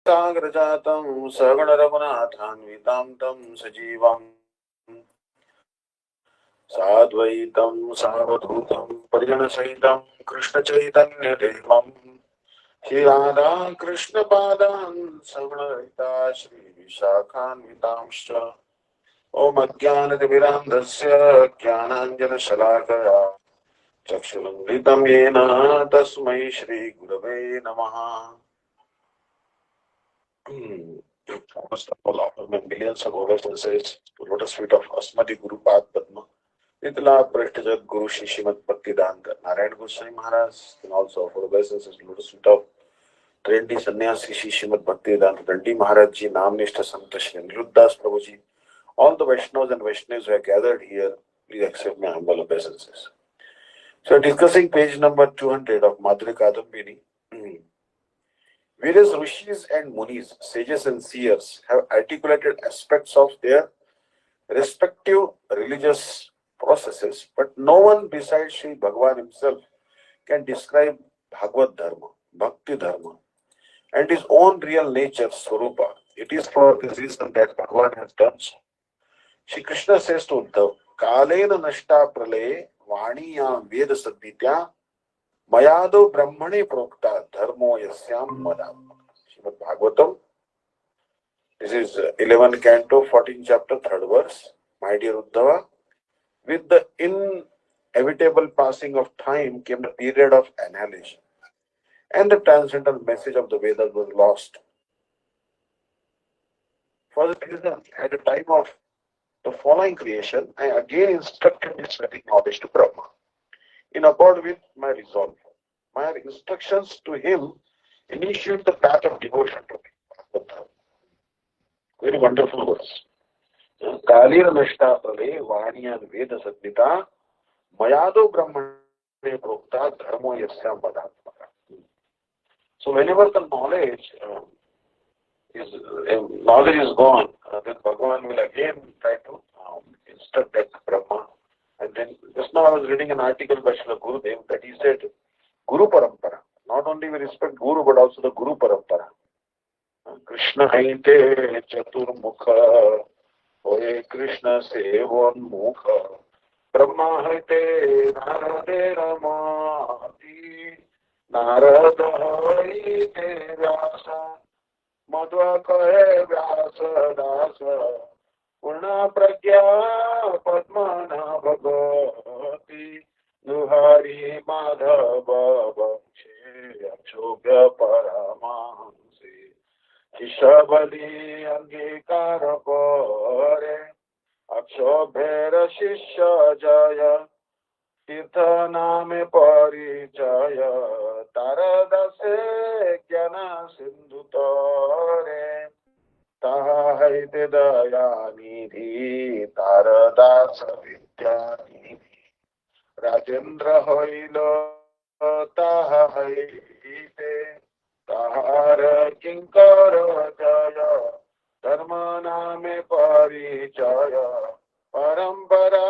साग्रजातं सगण रघुनाथान्वितां तं सजीवं साद्वैतं सावधूतं परिजनसहितं कृष्णचैतन्यदेवं श्री राधा कृष्ण पादान् सगणरहिता श्री विशाखान्वितांश्च ओम अज्ञानतिमिरान्धस्य ज्ञानाञ्जनशलाकया चक्षुरुन्मिलितं येन तस्मै श्रीगुरवे नमः। Almost all of millions of obeisances to lotus feet of Asmati Guru Pad Padma. Nitla Prashtajat Guru Shishimat Bhakti-Vidanta Narayan Goswami Maharaj, and also offer obeisances to lotus feet of trendy sannyasi Shishimat Bhakti-Vidanta Dandi Maharaj Ji, Namnishta Sant Shri Niluddas Prabhu Ji, all the Vaishnavas and Vaishnavas who are gathered here, please accept my humble obeisances. So, discussing page number 200 of Madhurya kadambini. Various rishis and munis, sages and seers have articulated aspects of their respective religious processes, but no one besides Sri Bhagavan himself can describe Bhagavad Dharma, Bhakti Dharma, and his own real nature, Swarupa. It is for this reason that Bhagavan has done so. Shri Krishna says to Uddhav, Kalena nashta pralaye vaniyam veda sadvitya mayado brahmane prokta dharmo yasyam madam. Srimad Bhagavatam. This is 11th canto, 14th chapter, 3rd verse. My dear Uddhava, with the inevitable passing of time came the period of annihilation, and the transcendental message of the Vedas was lost. For this reason, at the time of the following creation, I again instructed this very knowledge to Brahma, in accord with my resolve. My instructions to him initiate the path of devotion to me. Very wonderful verse. Kalir nashta prale vaniyan veda sadnita mayado brahmane prokta dharmo yasyam vadatmaka. So whenever the knowledge is gone, then Bhagavan will again try to instruct that Brahma. And then just now I was reading an article by Srila Gurudev that he said Guru Parampara. Not only we respect Guru but also the Guru Parampara. Krishna haite chaturmukha hoye Krishna sevonmukha Brahma haite narade ramati narada haite vyasa Madhva kahe vyasa dasa Purna pragya padmana bhagavati Nuhari madhava bhakshe Akshobhya paramahansi Shishabali angikara kore Akshobhera shishya jaya Tirtha name parijaya Taradase jnana sindhutare Taha haite daya nidhi Taradasa vidya nidhi Rajendra hoilo taha haite Tahara kinkara jaya Dharma name parijaya Parambara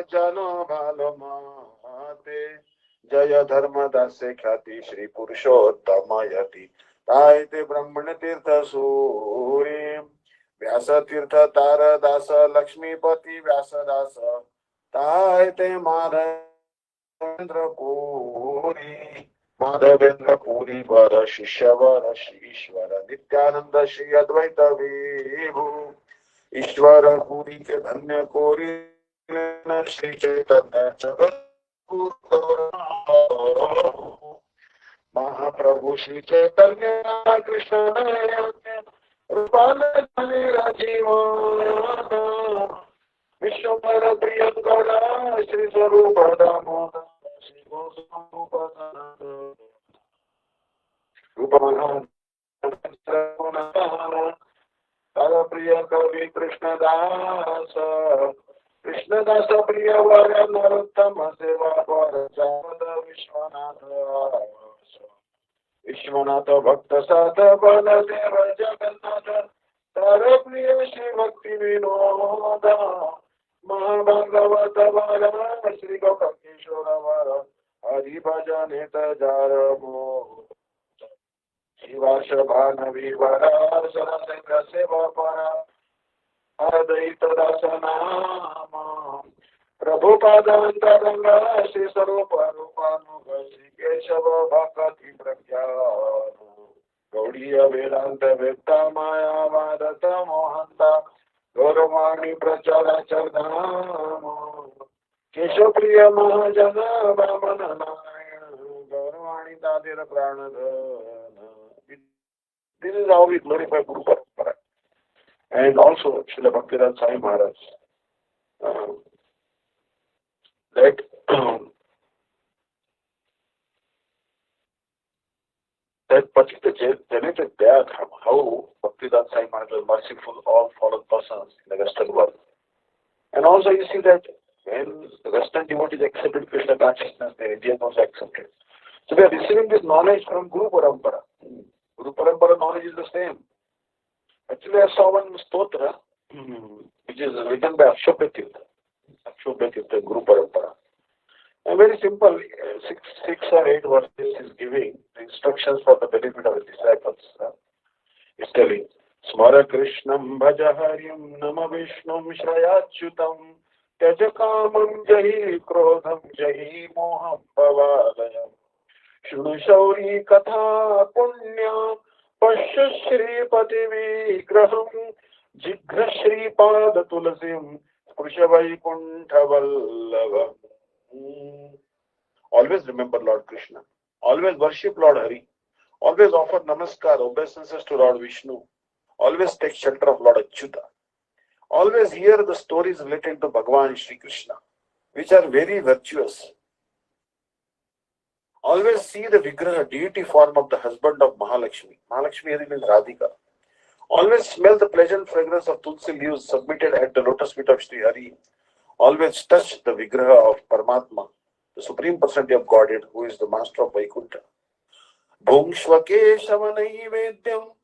jano bhalamate Jaya dharma dase khyati Shri Purushottama yati Taite brahmana tirtha surim Vyasa tirtha tara dasa Lakshmi pati vyasa dasa Taite madhavendra puri Madhavendra puri vara shishavara Shri Ishvara Nityananda Shri Advaita Vibhu ईश्वर पूरी के धन्य कोरी श्री चैतन्य जगत महाप्रभु श्री चैतन्य कृष्ण रूपाली राजीव विश्वभर प्रियंकर श्री स्वरूप दामोदर श्री गोस्वामी प्रिय कवि कृष्णदास कृष्णदास प्रिय वर नरोत्तम सेवा पर विश्वनाथ विश्वनाथ भक्त साथ बलदेव जगन्नाथ तर प्रिय श्री भक्ति विनोद महाभागवत वर श्री गोपकिशोर वर हरि भजन jar Shivashabhana Vivara Sarasanga Seva Para Advaita Dasanama Prabhupada Shri Sarupa Rupanuga Shri Keshava Bhakti Prakyana Gaudiya Vedanta Vekta Maya Vadata Mohanta Gauravani Prachara Chardama Keshapriya Mahajana Brahmana Narayana Gauravani Tadira Pranadana. This is how we glorify Guru Parampara. And also Srila Bhakti-Vidanta Swami Maharaj that that particular generated diagram how Bhakti-Vidanta Swami Maharaj was merciful all fallen persons in the Western world. And also you see that when the Western devotees accepted Krishna consciousness, the Indians also accepted. So we are receiving this knowledge from Guru Parampara. Guru Parampara knowledge is the same. Actually, I saw one stotra which is written by Akshobhyatirtha, Guru Parampara. And very simple, six or eight verses is giving the instructions for the benefit of the disciples. It's telling, Smara Krishnam Bhaja Haryam Nama Vishnum Shrayachyutam Tyaja Kamam Jahi Krodham Jahi Moham Bhavadayam Shunu Shauri Katha Punya Pasha Sripad Vigraham Jigra Sripad Tulasim Sprisha Vaikuntha Vallavam. Always remember Lord Krishna. Always worship Lord Hari. Always offer namaskar, obeisances to Lord Vishnu. Always take shelter of Lord Achyuta. Always hear the stories related to Bhagavan Shri Krishna, which are very virtuous. Always see the Vigraha, deity form of the husband of Mahalakshmi. Mahalakshmi here is Radhika. Always smell the pleasant fragrance of Tulsi leaves submitted at the lotus feet of Sri Hari. Always touch the Vigraha of Paramatma, the Supreme Personality of Godhead, who is the Master of Vaikuntha. Bhungshvake Shavanaivedyam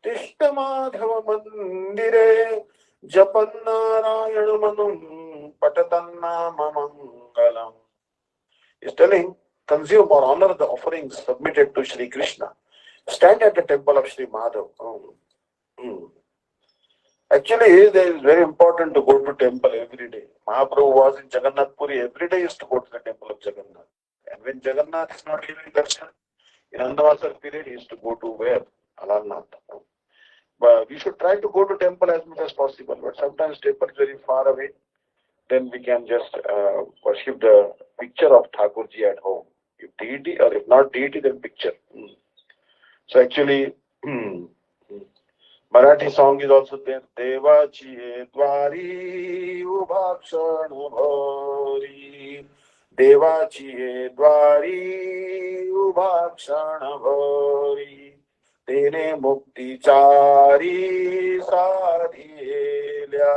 Tishtamadhava Mandire Japannarayanam Patatanna Mamangalam. He's telling, consume or honor the offerings submitted to Sri Krishna. Stand at the temple of Sri Madhav. Actually, it is very important to go to temple every day. Mahaprabhu was in Jagannath Puri. Every day he used to go to the temple of Jagannath. And when Jagannath is not giving darshan, in Andavasar period, he used to go to where? Alarnath. But we should try to go to temple as much as possible. But sometimes temple is very far away. Then we can just worship the picture of Thakurji at home. If deity or if not deity, then picture. So actually, Marathi song is also there. Devachi Dwari Ubhakshan Bhori. Devachi Dwari Ubhakshan Bhori. Tene Mukti Chari Sadhilya.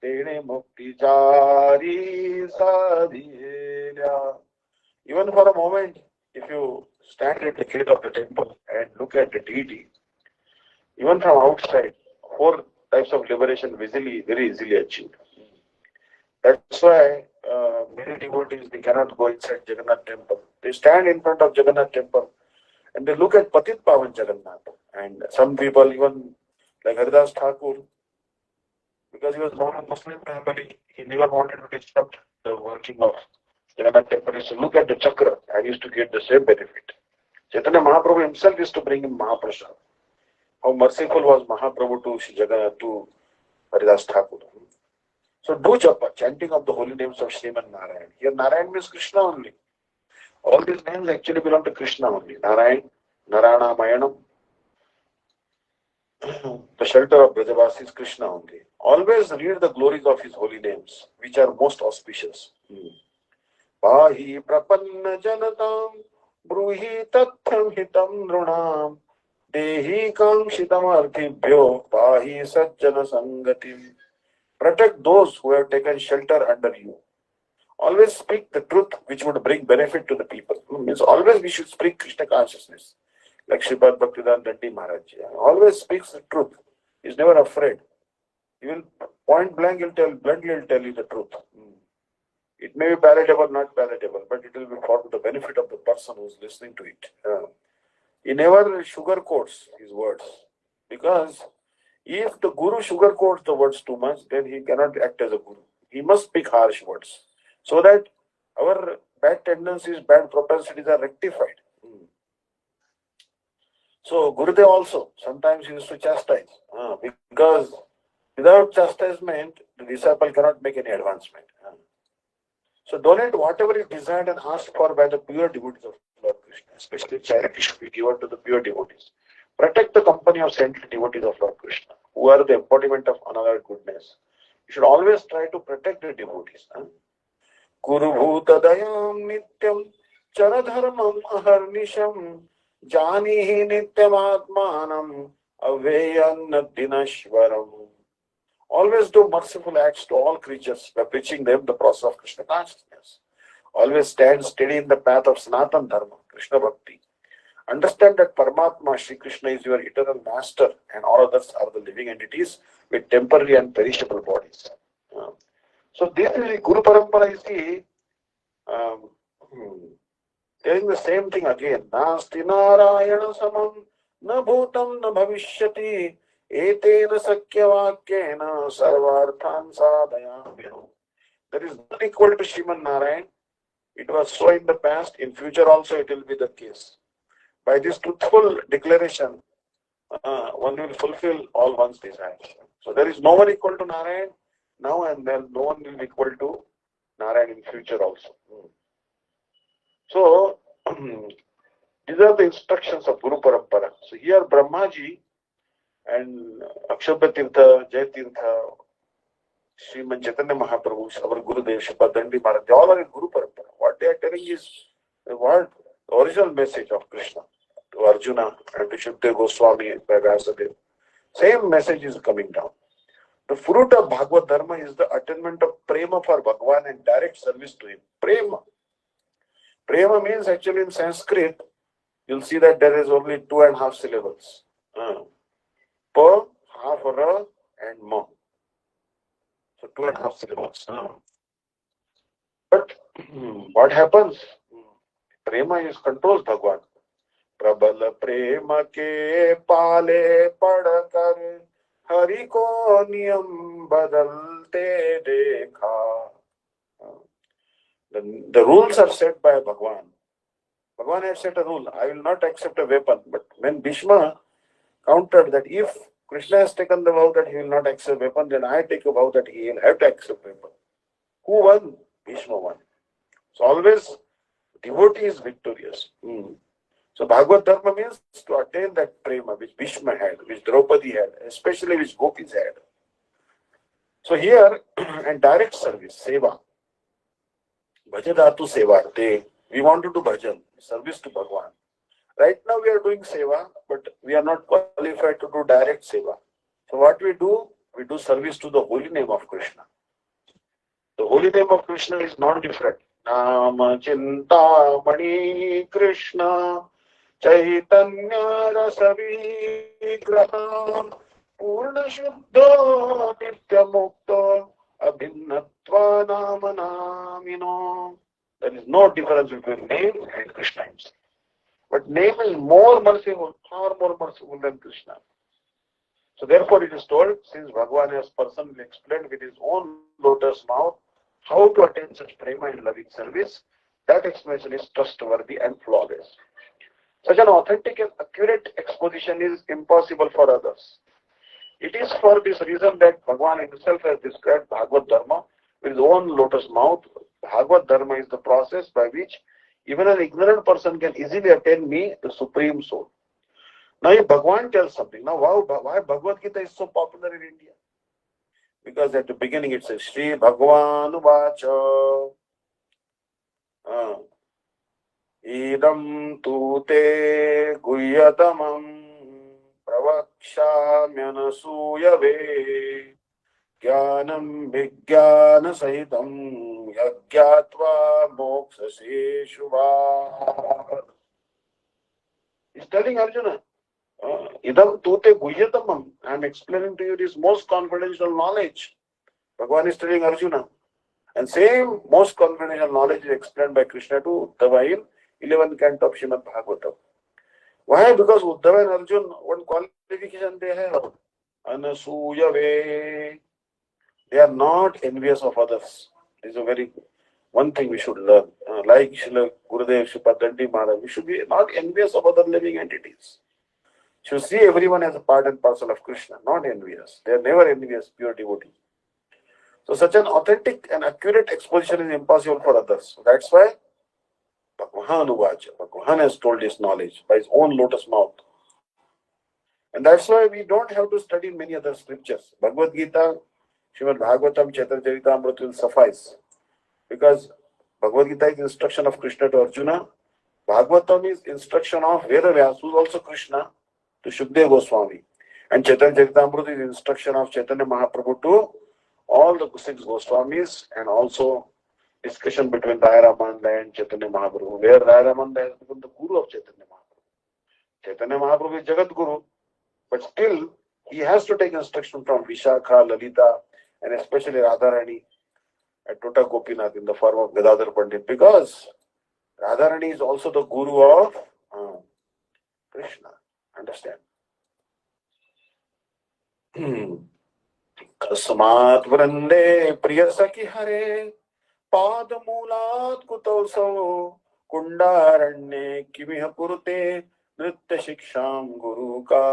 Tene Mukti Chari Sadhilya. Even for a moment, if you stand at the gate of the temple and look at the deity, even from outside, 4 types of liberation very easily achieved. That's why many devotees, they cannot go inside Jagannath temple. They stand in front of Jagannath temple and they look at Patit Pavan Jagannath. And some people, even like Haridas Thakur, because he was born in Muslim family, he never wanted to disrupt the working of Jagannath temple. He used to look at the chakra and used to get the same benefit. Chaitanya Mahaprabhu himself used to bring him Mahaprasad. How merciful was Mahaprabhu to Jagannath, to Haridas Thakur. So do japa, chanting of the holy names of Sriman Narayan. Here Narayan means Krishna only. All these names actually belong to Krishna only. Narayan, Narayana, Mayanam. The shelter of Brajavasi is Krishna only. Always read the glories of his holy names, which are most auspicious. Pahi prapanna janatam bruhi tattham hitam nrunam dehi kamshitam arthibhyo pahi sajjana sangatim. Protect those who have taken shelter under you. Always speak the truth which would bring benefit to the people. Means always we should speak Krishna consciousness. Like Sripad Bhakti-Vidanta Maharaj. Always speaks the truth. He is never afraid. He will point blank, bluntly he'll tell you the truth. It may be palatable, not palatable, but it will be for the benefit of the person who is listening to it. He never sugarcoats his words, because if the Guru sugarcoats the words too much, then he cannot act as a Guru. He must speak harsh words so that our bad tendencies, bad propensities are rectified. So Gurudev also sometimes used to chastise, because without chastisement, the disciple cannot make any advancement. So donate whatever is desired and asked for by the pure devotees of Lord Krishna. Especially charity should be given to the pure devotees. Protect the company of saintly devotees of Lord Krishna, who are the embodiment of another goodness. You should always try to protect the devotees. Kuru bhuta dayam nityam charadharmam aharnisham janihi nityam atmanam aveyan dinashwaram. Always do merciful acts to all creatures by preaching them the process of Krishna consciousness. Always stand steady in the path of Sanatan Dharma, Krishna Bhakti. Understand that Paramatma, Shri Krishna, is your eternal master, and all others are the living entities with temporary and perishable bodies. So this is Guru Parampara, you see, telling the same thing again. Nasti Narayana Samam na bhutam na bhavishyati etena sakyavakyena sarvarthan sadayamino. There is none equal to Sriman Narayan. It was so in the past, in future also it will be the case. By this truthful declaration, one will fulfill all one's desires. So there is no one equal to Narayan now, and then no one will be equal to Narayan in future also. So these are the instructions of Guru Parampara. So here Brahmaji and Akshobhya Tirtha, Jai Tirtha, Sriman Chaitanya Mahaprabhu, our Gurudev, Sripad Maharaj, they all are in Guru Parampara. What they are telling is the original message of Krishna to Arjuna and to Shukdev Goswami by Vyasadeva. Same message is coming down. The fruit of Bhagavad Dharma is the attainment of prema for Bhagwan and direct service to him. Prema. Prema means actually in Sanskrit, you'll see that there is only 2.5 syllables. Pa, half ra, and ma. So 2.5 syllables. But what happens? Prema is controls Bhagwan. Prabal prema ke pale padkar hari ko niyam badalte dekha. The rules are set by Bhagwan. Bhagwan has set a rule. I will not accept a weapon. But when Bhishma countered that if Krishna has taken the vow that he will not accept weapon, then I take a vow that he will have to accept weapon. Who won? Bhishma won. So always devotee is victorious. So Bhagavad Dharma means to attain that prema which Bhishma had, which Draupadi had, especially which gopis had. So here, and direct service, seva. Bhajadatu sevarte. We want to do bhajan, service to Bhagwan. Right now we are doing seva, but we are not qualified to do direct seva. So what we do service to the holy name of Krishna. The holy name of Krishna is not different. Nama Chinta Mani Krishna Chaitanya Rasavigraha Purna Shuddha Nitya Mukta Abhinnatva Nama Namino. There is no difference between name and Krishna himself. But name is more merciful, far more merciful than Krishna. So therefore it is told, since Bhagavan has personally explained with his own lotus mouth how to attain such prema and loving service, that explanation is trustworthy and flawless. Such an authentic and accurate exposition is impossible for others. It is for this reason that Bhagavan himself has described Bhagavad Dharma with his own lotus mouth. Bhagavad Dharma is the process by which even an ignorant person can easily attain me, the Supreme Soul. Now if Bhagavan tells something, now why Bhagavad Gita is so popular in India? Because at the beginning it says, Shri Bhagavan Vacha Idam tu te guhyatamam pravakshamyanasuyave Jnanam Vijnana Sahitam Yagyatva Mokshase Shubha. He's telling Arjuna, Idam Tute Guhyatamam. I am explaining to you this most confidential knowledge. Bhagavan is telling Arjuna. And same most confidential knowledge is explained by Krishna to Uddhava in 11th canto of Srimad Bhagavatam. Why? Because Uddhava and Arjun, one qualification they have. Anasuyave. They are not envious of others. This is a very one thing we should learn. Like Srila Gurudev, Sripad Dandi Maharaj, we should be not envious of other living entities. You see everyone as a part and parcel of Krishna, not envious. They are never envious, pure devotee. So such an authentic and accurate exposition is impossible for others. So that's why Bhagwan has told his knowledge by his own lotus mouth. And that's why we don't have to study many other scriptures. Bhagavad Gita, Srimad Bhagavatam, Chaitanya Charitamrita will suffice. Because Bhagavad Gita is instruction of Krishna to Arjuna. Bhagavatam is instruction of Vedavyas, who is also Krishna, to Shukdev Goswami. And Chaitanya Charitamrita is instruction of Chaitanya Mahaprabhu to all the six Goswamis, and also discussion between Rai Ramananda and Chaitanya Mahaprabhu, where Rai Ramananda has become the guru of Chaitanya Mahaprabhu. Chaitanya Mahaprabhu is Jagat Guru, but still he has to take instruction from Vishakha, Lalita, and especially Radharani and Tota Gopinath in the form of Gadadhar Pandit, because Radharani is also the guru of Krishna. Understand? Kasmat vrande priya saki hare पाद मूलात कुतोसो कुंडारण्ये किमिह पुरुते नृत्य शिक्षाम गुरु का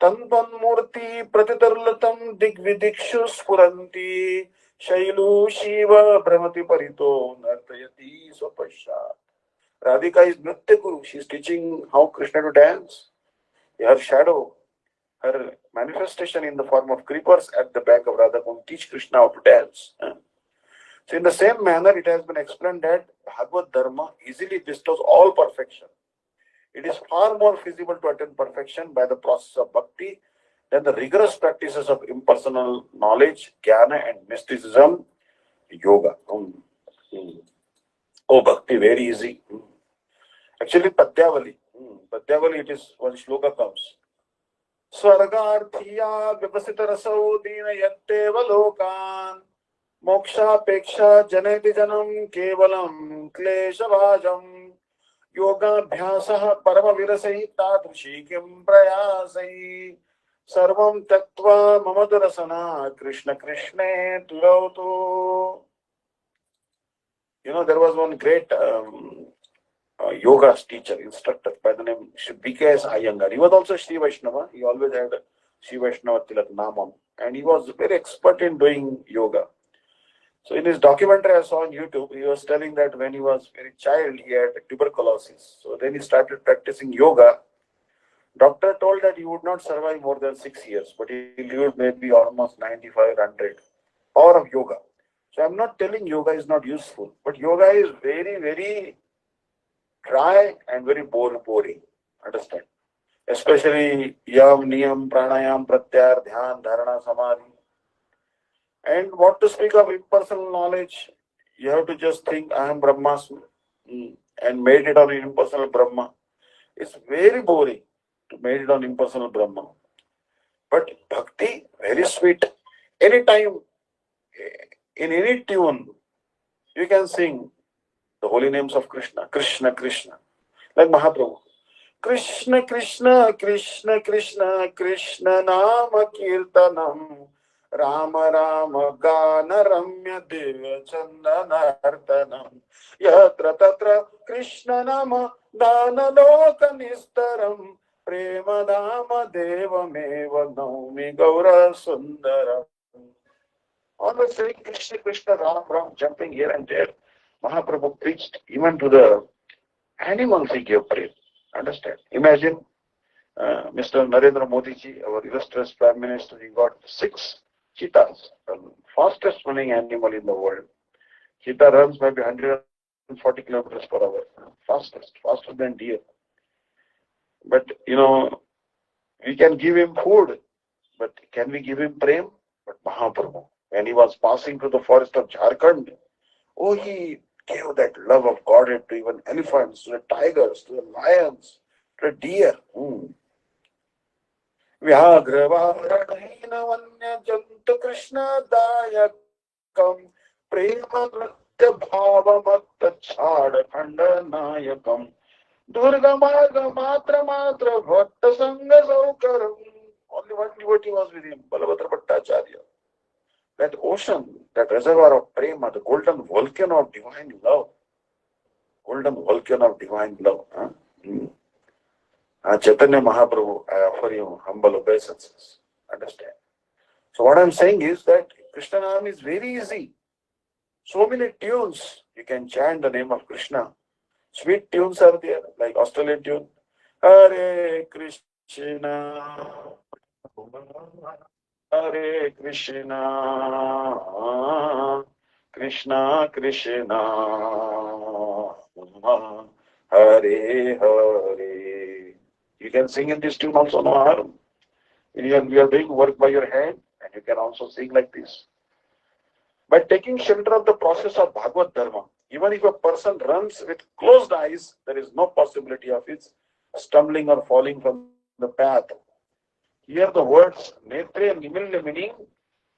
तन्वन्मूर्ति प्रतितर्लतम दिग्विदिक्षु स्फुरन्ति Shailu Shiv भ्रमति परितो नर्तयति स्वपश्चात्. Radhika is Nritya Guru. She is teaching how Krishna to dance. Her shadow, her manifestation in the form of creepers at the back of Radha Kund teach Krishna how to dance. So in the same manner, it has been explained that Bhagavad Dharma easily bestows all perfection. It is far more feasible to attain perfection by the process of bhakti than the rigorous practices of impersonal knowledge, jnana and mysticism, yoga. Oh, bhakti, very easy. Actually, Padyavali. Padyavali, it is one shloka comes. Swargarthiya vipasita rasau dina yatteva lokan मोक्षापेक्षा जनयति जनम केवलम क्लेशभाजम योगाभ्यासः परमविरसैः तादृशी किं प्रयासैः सर्वं त्यक्त्वा मम दुरसना कृष्ण कृष्णे तुरौतु. You know, there was one great yoga teacher, instructor by the name B.K.S. Iyengar. He was also Sri Vaishnava. He always had Sri Vaishnava Tilak Namam, and he was very expert in doing yoga. So in his documentary I saw on YouTube, he was telling that when he was very child, he had tuberculosis. So then he started practicing yoga. Doctor told that he would not survive more than 6 years, but he lived maybe almost 95, 100. Power of yoga. So I'm not telling yoga is not useful, but yoga is very, very dry and very boring. Understand? Especially yam, niyam, pranayam, pratyahar, dhyan, dharana, samadhi. And what to speak of impersonal knowledge? You have to just think, I am Brahmasmi, and meditate on impersonal Brahma. It's very boring to meditate on impersonal Brahma. But bhakti, very sweet. Anytime, in any tune, you can sing the holy names of Krishna, Krishna, Krishna. Like Mahaprabhu. Krishna, Krishna, Krishna, Krishna, Krishna, Nama Kirtanam. Rama Rama Gana Ramya Deva Chandanartanam Yatra Tatra Krishna Nama Dana Loka Nistaram Prema Dama Deva Meva Naumi Gaura Sundaram. Always saying Krishna Krishna Ram Ram, jumping here and there. Mahaprabhu preached even to the animals he gave praise. Understand? Imagine Mr. Narendra Modi ji, our illustrious Prime Minister, he got 6 cheetahs, the fastest running animal in the world. Cheetah runs maybe 140 kilometers per hour. Faster than deer. But, we can give him food, but can we give him prem? But Mahaprabhu, when he was passing through the forest of Jharkhand, he gave that love of Godhead to even elephants, to the tigers, to the lions, to the deer. व्याघ्रवारणेन वन्यजन्तु कृष्णदायकं प्रेम नृत्य भावमत्तच्छाडखण्डनायकं Durga Marga Matra Matra Bhatta Sangha Saukaram. Only one devotee was with him, Balabhadra Bhattacharya. That ocean, that reservoir of prema, the golden volcano of divine love. Golden volcano of divine love. Huh? Chaitanya Mahaprabhu, I offer you humble obeisances. Understand? So what I'm saying is that Krishna Nam is very easy. So many tunes you can chant the name of Krishna. Sweet tunes are there, like Australian tune. Hare Krishna, Hare Krishna, Krishna Krishna, Hare Hare. You can sing in this tune also, no harm. You are doing work by your hand, and you can also sing like this. By taking shelter of the process of Bhagavad Dharma, even if a person runs with closed eyes, there is no possibility of his stumbling or falling from the path. Here the words netre and nimilya meaning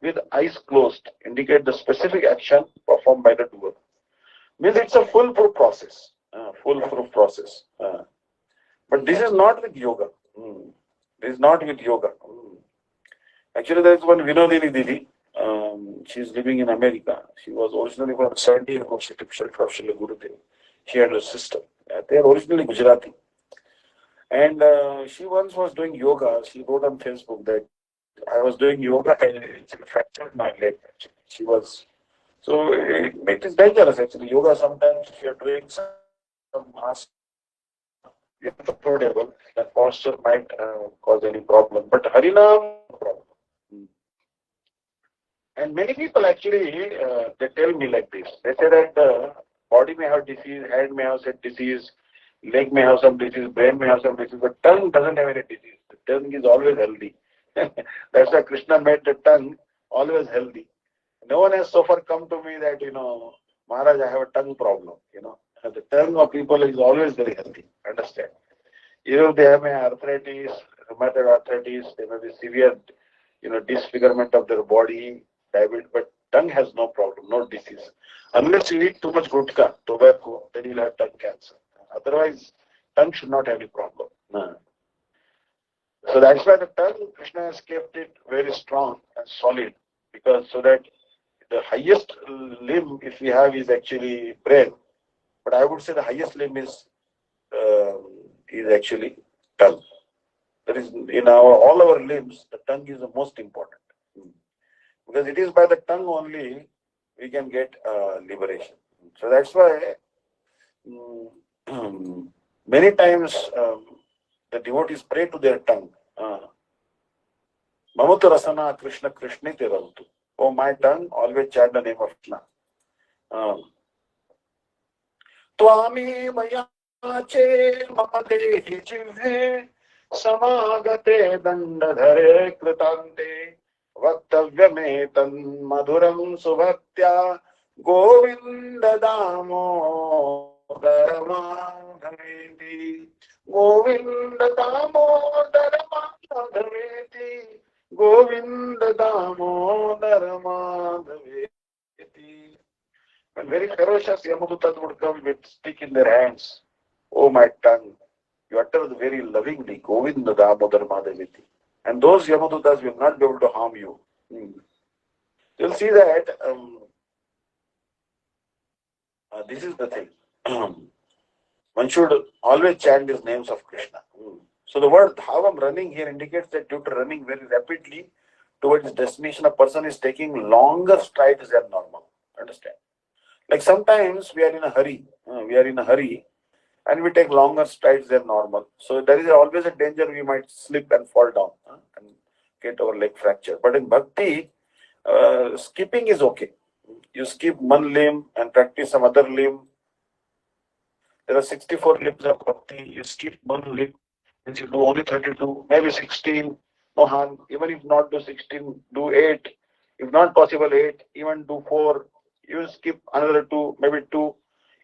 with eyes closed indicate the specific action performed by the doer. Means it's a foolproof process. Foolproof process. But this is not with yoga. This is not with yoga. Actually, there is one Vinodini Didi. She is living in America. She was originally from San Diego, she took shelter of Srila Gurudev. She and her sister. They are originally Gujarati. And she once was doing yoga. She wrote on Facebook that I was doing yoga and it fractured my leg. Actually. She was. So it is dangerous actually. Yoga sometimes if you are doing some asana, you are not comfortable, that posture might cause any problem. But Harinam, no problem. And many people actually, they tell me like this. They say that the body may have disease, head may have some disease, leg may have some disease, brain may have some disease, but tongue doesn't have any disease. The tongue is always healthy. That's why Krishna made the tongue always healthy. No one has so far come to me that, Maharaj, I have a tongue problem. The tongue of people is always very healthy. Understand? Even if they may have arthritis, rheumatoid arthritis, they may be severe, disfigurement of their body, diabetes, but tongue has no problem, no disease. Unless you eat too much gutka, tobacco, then you'll have tongue cancer. Otherwise, tongue should not have any problem. No. So that's why the tongue, Krishna has kept it very strong and solid, because so that the highest limb, if we have, is actually brain. But I would say the highest limb is actually tongue. That is, in all our limbs, the tongue is the most important. Because it is by the tongue only we can get liberation. So that's why many times the devotees pray to their tongue. Mamatu rasana Krishna Krishnite Ravutu. Oh, my tongue, always chant the name of Krishna. Twami mayache madehi jivhe samagate dandadhare kritante vaktavyame madhuram subhaktya govinda damodara madhaveti govinda damodara madhaveti govinda damodara madhaveti. When very ferocious Yamadutas would come with stick in their hands, oh my tongue, you utter very lovingly, Govinda Damodar Madhaviti. And those Yamadutas will not be able to harm you. You'll see that this is the thing. One should always chant these names of Krishna. So the word Dhavam, running, here indicates that due to running very rapidly towards his destination, a person is taking longer strides than normal. Understand? Like sometimes we are in a hurry, and we take longer strides than normal. So there is always a danger we might slip and fall down and get our leg fractured. But in Bhakti, skipping is okay. You skip one limb and practice some other limb. There are 64 limbs of Bhakti. You skip one limb, means you do only 32, maybe 16. No harm. Even if not do 16, do 8. If not possible 8, even do 4. You skip another 2, maybe 2.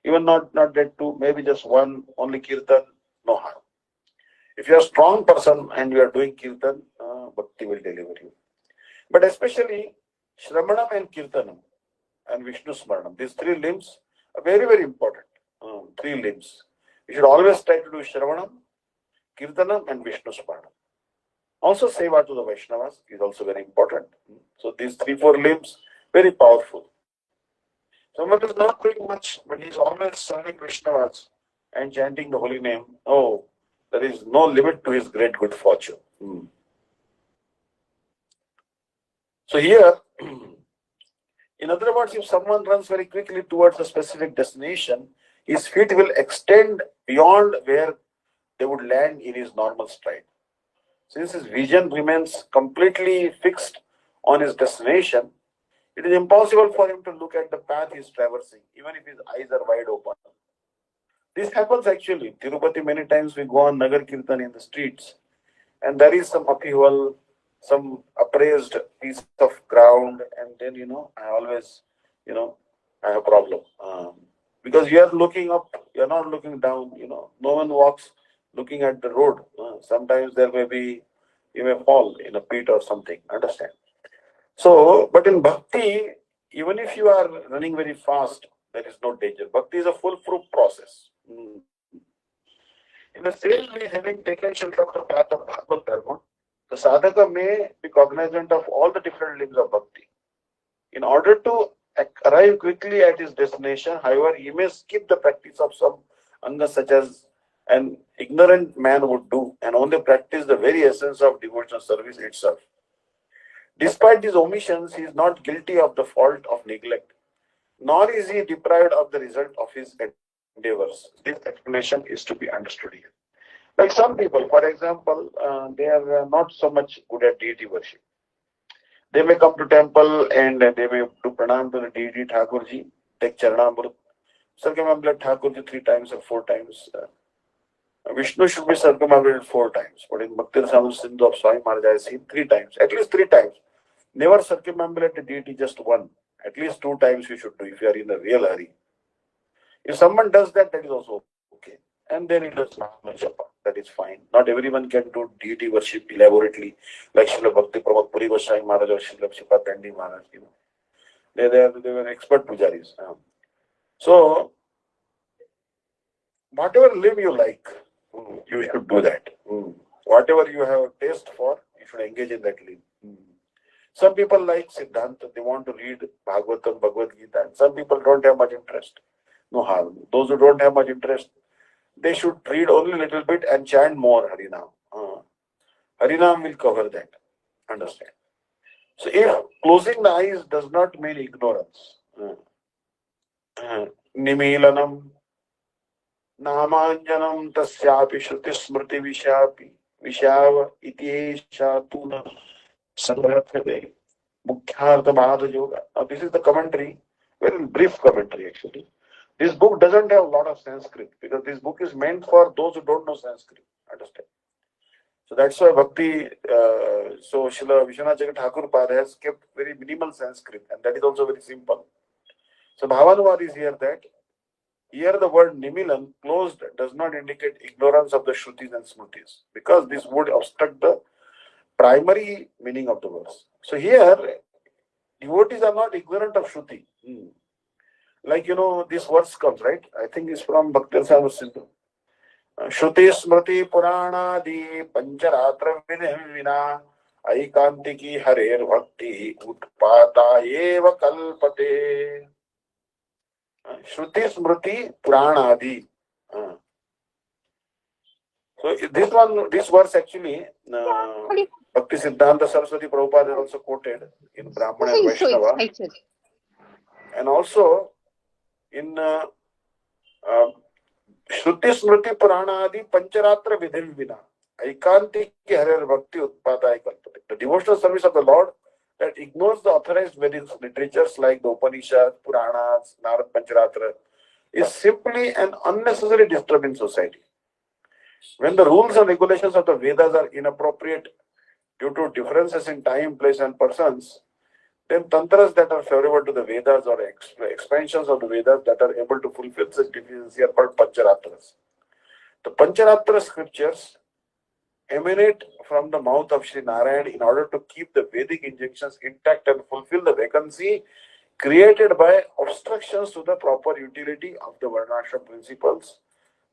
Even not that 2, maybe just 1, only kirtan, no harm. If you are a strong person and you are doing kirtan, Bhakti will deliver you. But especially Shramanam and Kirtanam and Vishnu Smaranam, these 3 limbs are very, very important. 3 limbs. You should always try to do Shravanam, Kirtanam and Vishnu Smaranam. Also, Seva to the Vaishnavas is also very important. So these 3-4 limbs, very powerful. Someone is not doing much, but he is always serving Vaishnavas and chanting the holy name. Oh, there is no limit to his great good fortune. So here, in other words, if someone runs very quickly towards a specific destination, his feet will extend beyond where they would land in his normal stride. Since his vision remains completely fixed on his destination, it is impossible for him to look at the path he is traversing, even if his eyes are wide open. This happens actually. Tirupati, many times we go on Nagar Kirtan in the streets, and there is some upheaval, some appraised piece of ground, and then, I always, I have a problem. Because you are looking up, you are not looking down, no one walks looking at the road. Sometimes there may be, you may fall in a pit or something, understand? So, but in Bhakti, even if you are running very fast, there is no danger. Bhakti is a full-proof process. In the same way, having taken shelter of the path of Bhagavad Dharma, the sadhaka may be cognizant of all the different limbs of Bhakti. In order to arrive quickly at his destination, however, he may skip the practice of some angas such as an ignorant man would do and only practice the very essence of devotional service itself. Despite these omissions, he is not guilty of the fault of neglect, nor is he deprived of the result of his endeavors. This explanation is to be understood here. Like some people, for example, they are not so much good at deity worship. They may come to temple and they may do pranam to the deity Thakurji, take Charanamrut, circumambulate Thakurji 3 times or 4 times. Vishnu should be circumambulated 4 times, but in Bhakti Sindhu of Swami Maharaj, I have seen 3 times, at least 3 times. Never circumambulate the deity just 1. At least 2 times you should do if you are in a real hurry. If someone does that, that is also okay. And then it does normal japa. That is fine. Not everyone can do deity worship elaborately, like Srila Bhakti Pramod Puri Goswami Maharaj or Srila Sripad Maharaj. They were expert pujaris. So, whatever limb you like, you should do that. Whatever you have taste for, you should engage in that limb. Some people like Siddhanta, they want to read Bhagavatam, Bhagavad Gita, and some people don't have much interest. No harm. Those who don't have much interest, they should read only a little bit and chant more Harinam. Harinam will cover that. Understand? So if closing the eyes does not mean ignorance, Nimilanam, Namanjanam, Tasyapi, Shruti Smrti Vishapi, Vishava, Itiesha, Tuna, Sangrathade, Mukhyartha Bhada Yoga. Now this is the commentary, very brief commentary actually. This book doesn't have a lot of Sanskrit because this book is meant for those who don't know Sanskrit. Understand? So that's why Bhakti, so Srila Vishwanath Jagat Thakur Pad has kept very minimal Sanskrit, and that is also very simple. So Bhavanumad is here that here the word Nimilan, closed, does not indicate ignorance of the Shrutis and Smritis because this would obstruct the primary meaning of the verse. So here, devotees are not ignorant of Shruti. Like, this verse comes, right? I think it's from Bhakti-Vidanta Sindhu. Shruti Smriti Puranadi Pancharatra Vina Aikantiki Harer Bhakti Utpata Eva Kalpate. Shruti Smriti Puranadi. So this verse actually, Bhakti Siddhanta Saraswati Prabhupada is also quoted in Brahmana and Vaishnava. And also in Shruti Smriti Purana Adi Pancharatra Vidhim Vina Aikanti Ki Harer Bhakti Utpadai Kalpate. The devotional service of the Lord that ignores the authorized Vedic literatures like the Upanishads, Puranas, Narad Pancharatra is simply an unnecessary disturb in society. When the rules and regulations of the Vedas are inappropriate due to differences in time, place and persons, then tantras that are favorable to the Vedas or expansions of the Vedas that are able to fulfill such deficiency are called Pancharatras. The Pancharatra scriptures emanate from the mouth of Sri Narayan in order to keep the Vedic injunctions intact and fulfill the vacancy created by obstructions to the proper utility of the Varnashram principles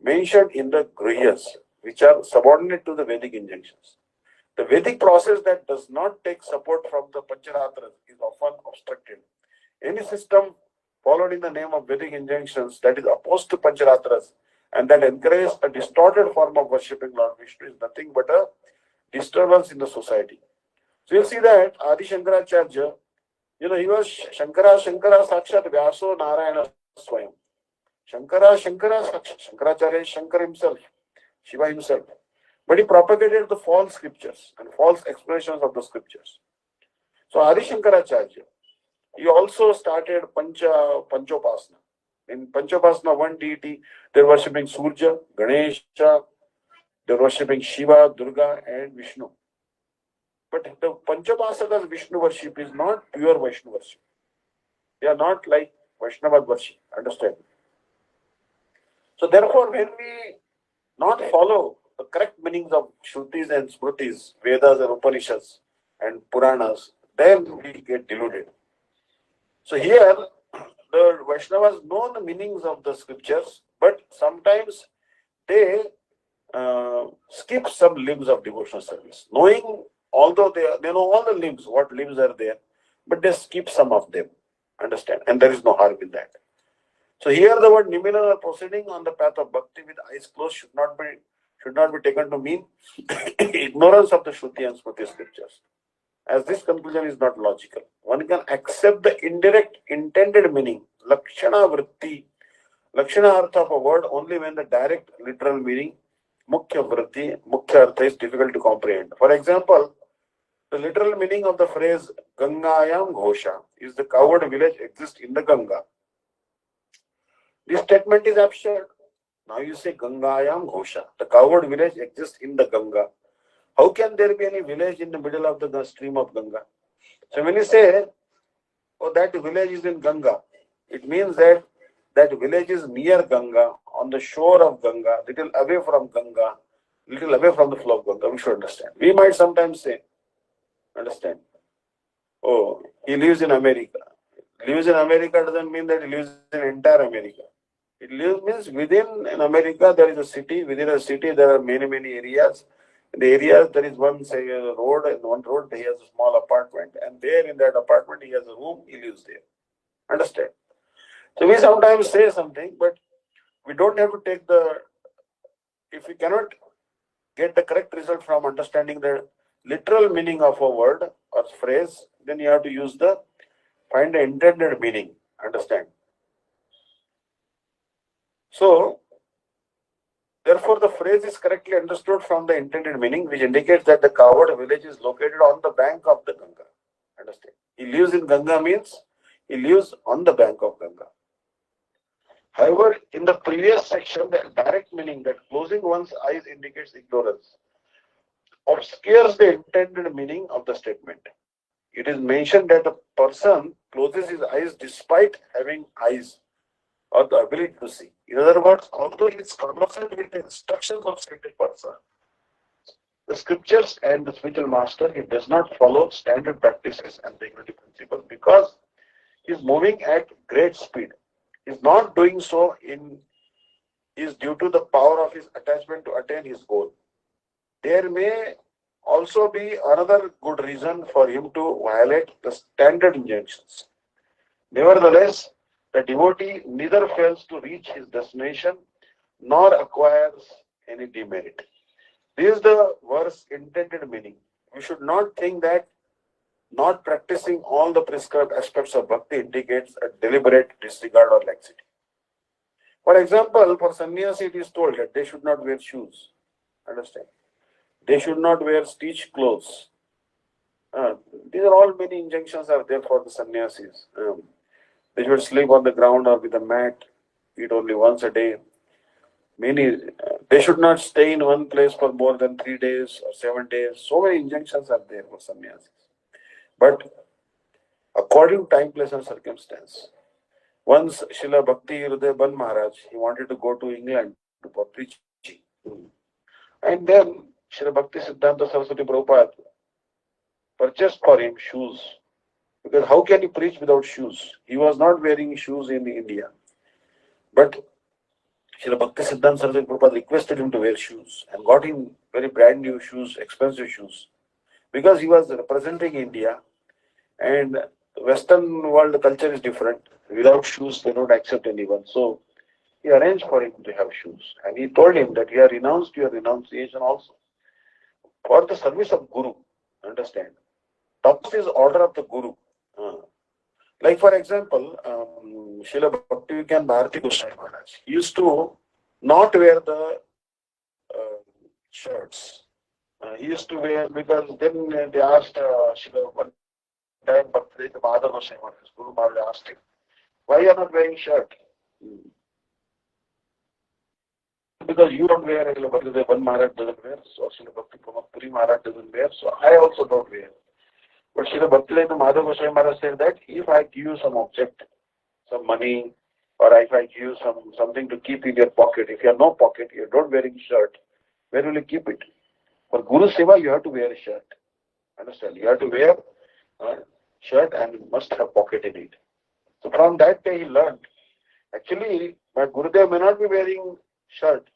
mentioned in the Grihas, which are subordinate to the Vedic injunctions. The Vedic process that does not take support from the Pancharatras is often obstructed. Any system followed in the name of Vedic injunctions that is opposed to Pancharatras and that encourages a distorted form of worshipping Lord Vishnu is nothing but a disturbance in the society. So you see that Adi Shankaracharya, he was Shankara Sakshat Vyaso Narayana Swayam. Shankara Sakshat. Shankaracharya is Shankar himself, Shiva himself. But he propagated the false scriptures and false explanations of the scriptures. So Adi Shankaracharya, he also started Panchopasana. In Panchopasana, one deity, they're worshipping Surya, Ganesha, they're worshipping Shiva, Durga, and Vishnu. But the Panchopasana's Vishnu worship is not pure Vishnu worship. They are not like Vaishnava worship. Understand? So therefore, when we not follow the correct meanings of Shrutis and Smritis, Vedas and Upanishads and Puranas, then we get deluded. So here, the Vaishnavas know the meanings of the scriptures, but sometimes they skip some limbs of devotional service, knowing, although they know all the limbs, what limbs are there, but they skip some of them. Understand? And there is no harm in that. So here the word Nimilan, proceeding on the path of bhakti with eyes closed, should not be taken to mean ignorance of the Shruti and Smriti scriptures, as this conclusion is not logical. One can accept the indirect intended meaning, Lakshana Vritti, Lakshana Artha of a word only when the direct literal meaning, Mukhya Vritti, Mukhya Artha is difficult to comprehend. For example, the literal meaning of the phrase Gangayam Ghosha is the coward village exists in the Ganga. This statement is absurd. Now you say Gangayam Ghosha, the coward village exists in the Ganga. How can there be any village in the middle of the stream of Ganga? So when you say, oh, that village is in Ganga, it means that that village is near Ganga, on the shore of Ganga, little away from Ganga, little away from the flow of Ganga. We should understand. We might sometimes say, understand, oh, he lives in America. Lives in America doesn't mean that he lives in entire America. It means within America there is a city. Within a city there are many areas. In the areas there is one road, and one road he has a small apartment, and there in that apartment he has a room. He lives there. Understand? So we sometimes say something, but we don't have to take if we cannot get the correct result from understanding the literal meaning of a word or phrase, then you have to find the intended meaning. Understand? So, therefore, the phrase is correctly understood from the intended meaning, which indicates that the covered village is located on the bank of the Ganga. Understand? He lives in Ganga means he lives on the bank of Ganga. However, in the previous section, the direct meaning that closing one's eyes indicates ignorance obscures the intended meaning of the statement. It is mentioned that a person closes his eyes despite having eyes or the ability to see. In other words, although he is conversant with the instructions of stated person, the scriptures and the spiritual master, he does not follow standard practices and the unity principle because he is moving at great speed. He is not doing so is due to the power of his attachment to attain his goal. There may also be another good reason for him to violate the standard injunctions. Nevertheless, the devotee neither fails to reach his destination nor acquires any demerit. This is the verse intended meaning. We should not think that not practicing all the prescribed aspects of bhakti indicates a deliberate disregard or laxity. For example, for sannyasi it is told that they should not wear shoes. Understand? They should not wear stitched clothes. These are all many injunctions are there for the sannyasis. They should sleep on the ground or with a mat, eat only once a day. They should not stay in one place for more than 3 days or 7 days. So many injunctions are there for sannyasis. But according to time, place and circumstance, once Srila Bhakti-Vidanta Maharaj, he wanted to go to England for preaching. And then Srila Bhakti-Siddhanta Saraswati Prabhupada purchased for him shoes. Because how can he preach without shoes? He was not wearing shoes in India. But Srila Bhakti Siddhanta Saraswati Prabhupada requested him to wear shoes and got him very brand new shoes, expensive shoes, because he was representing India and the Western world culture is different. Without shoes, they don't accept anyone. So he arranged for him to have shoes and he told him that you have renounced your renunciation also for the service of Guru. Understand? Tapas is order of the Guru. Uh, like for example, Srila Bhakti-Vidanta Bharati Goswami Maharaj used to not wear the shirts. He used to wear because then they asked Srila one time Bhakti Madhurya Goswami Maharaj, Guru Maharaj asked him, why you are not wearing shirt? Because you don't wear, Srila Bhakti one Maharaj doesn't wear, so Srila Bhakti Puri Maharaj doesn't wear, so I also don't wear. But Srila Bhakti Madhurya Goswami Maharaj said that if I give you some object, some money, or if I give you something to keep in your pocket, if you have no pocket, you don't wearing shirt, where will you keep it? For Guru Seva, you have to wear a shirt. Understand? You have to wear a shirt and you must have pocket in it. So from that day he learned. Actually, my Gurudev may not be wearing shirt.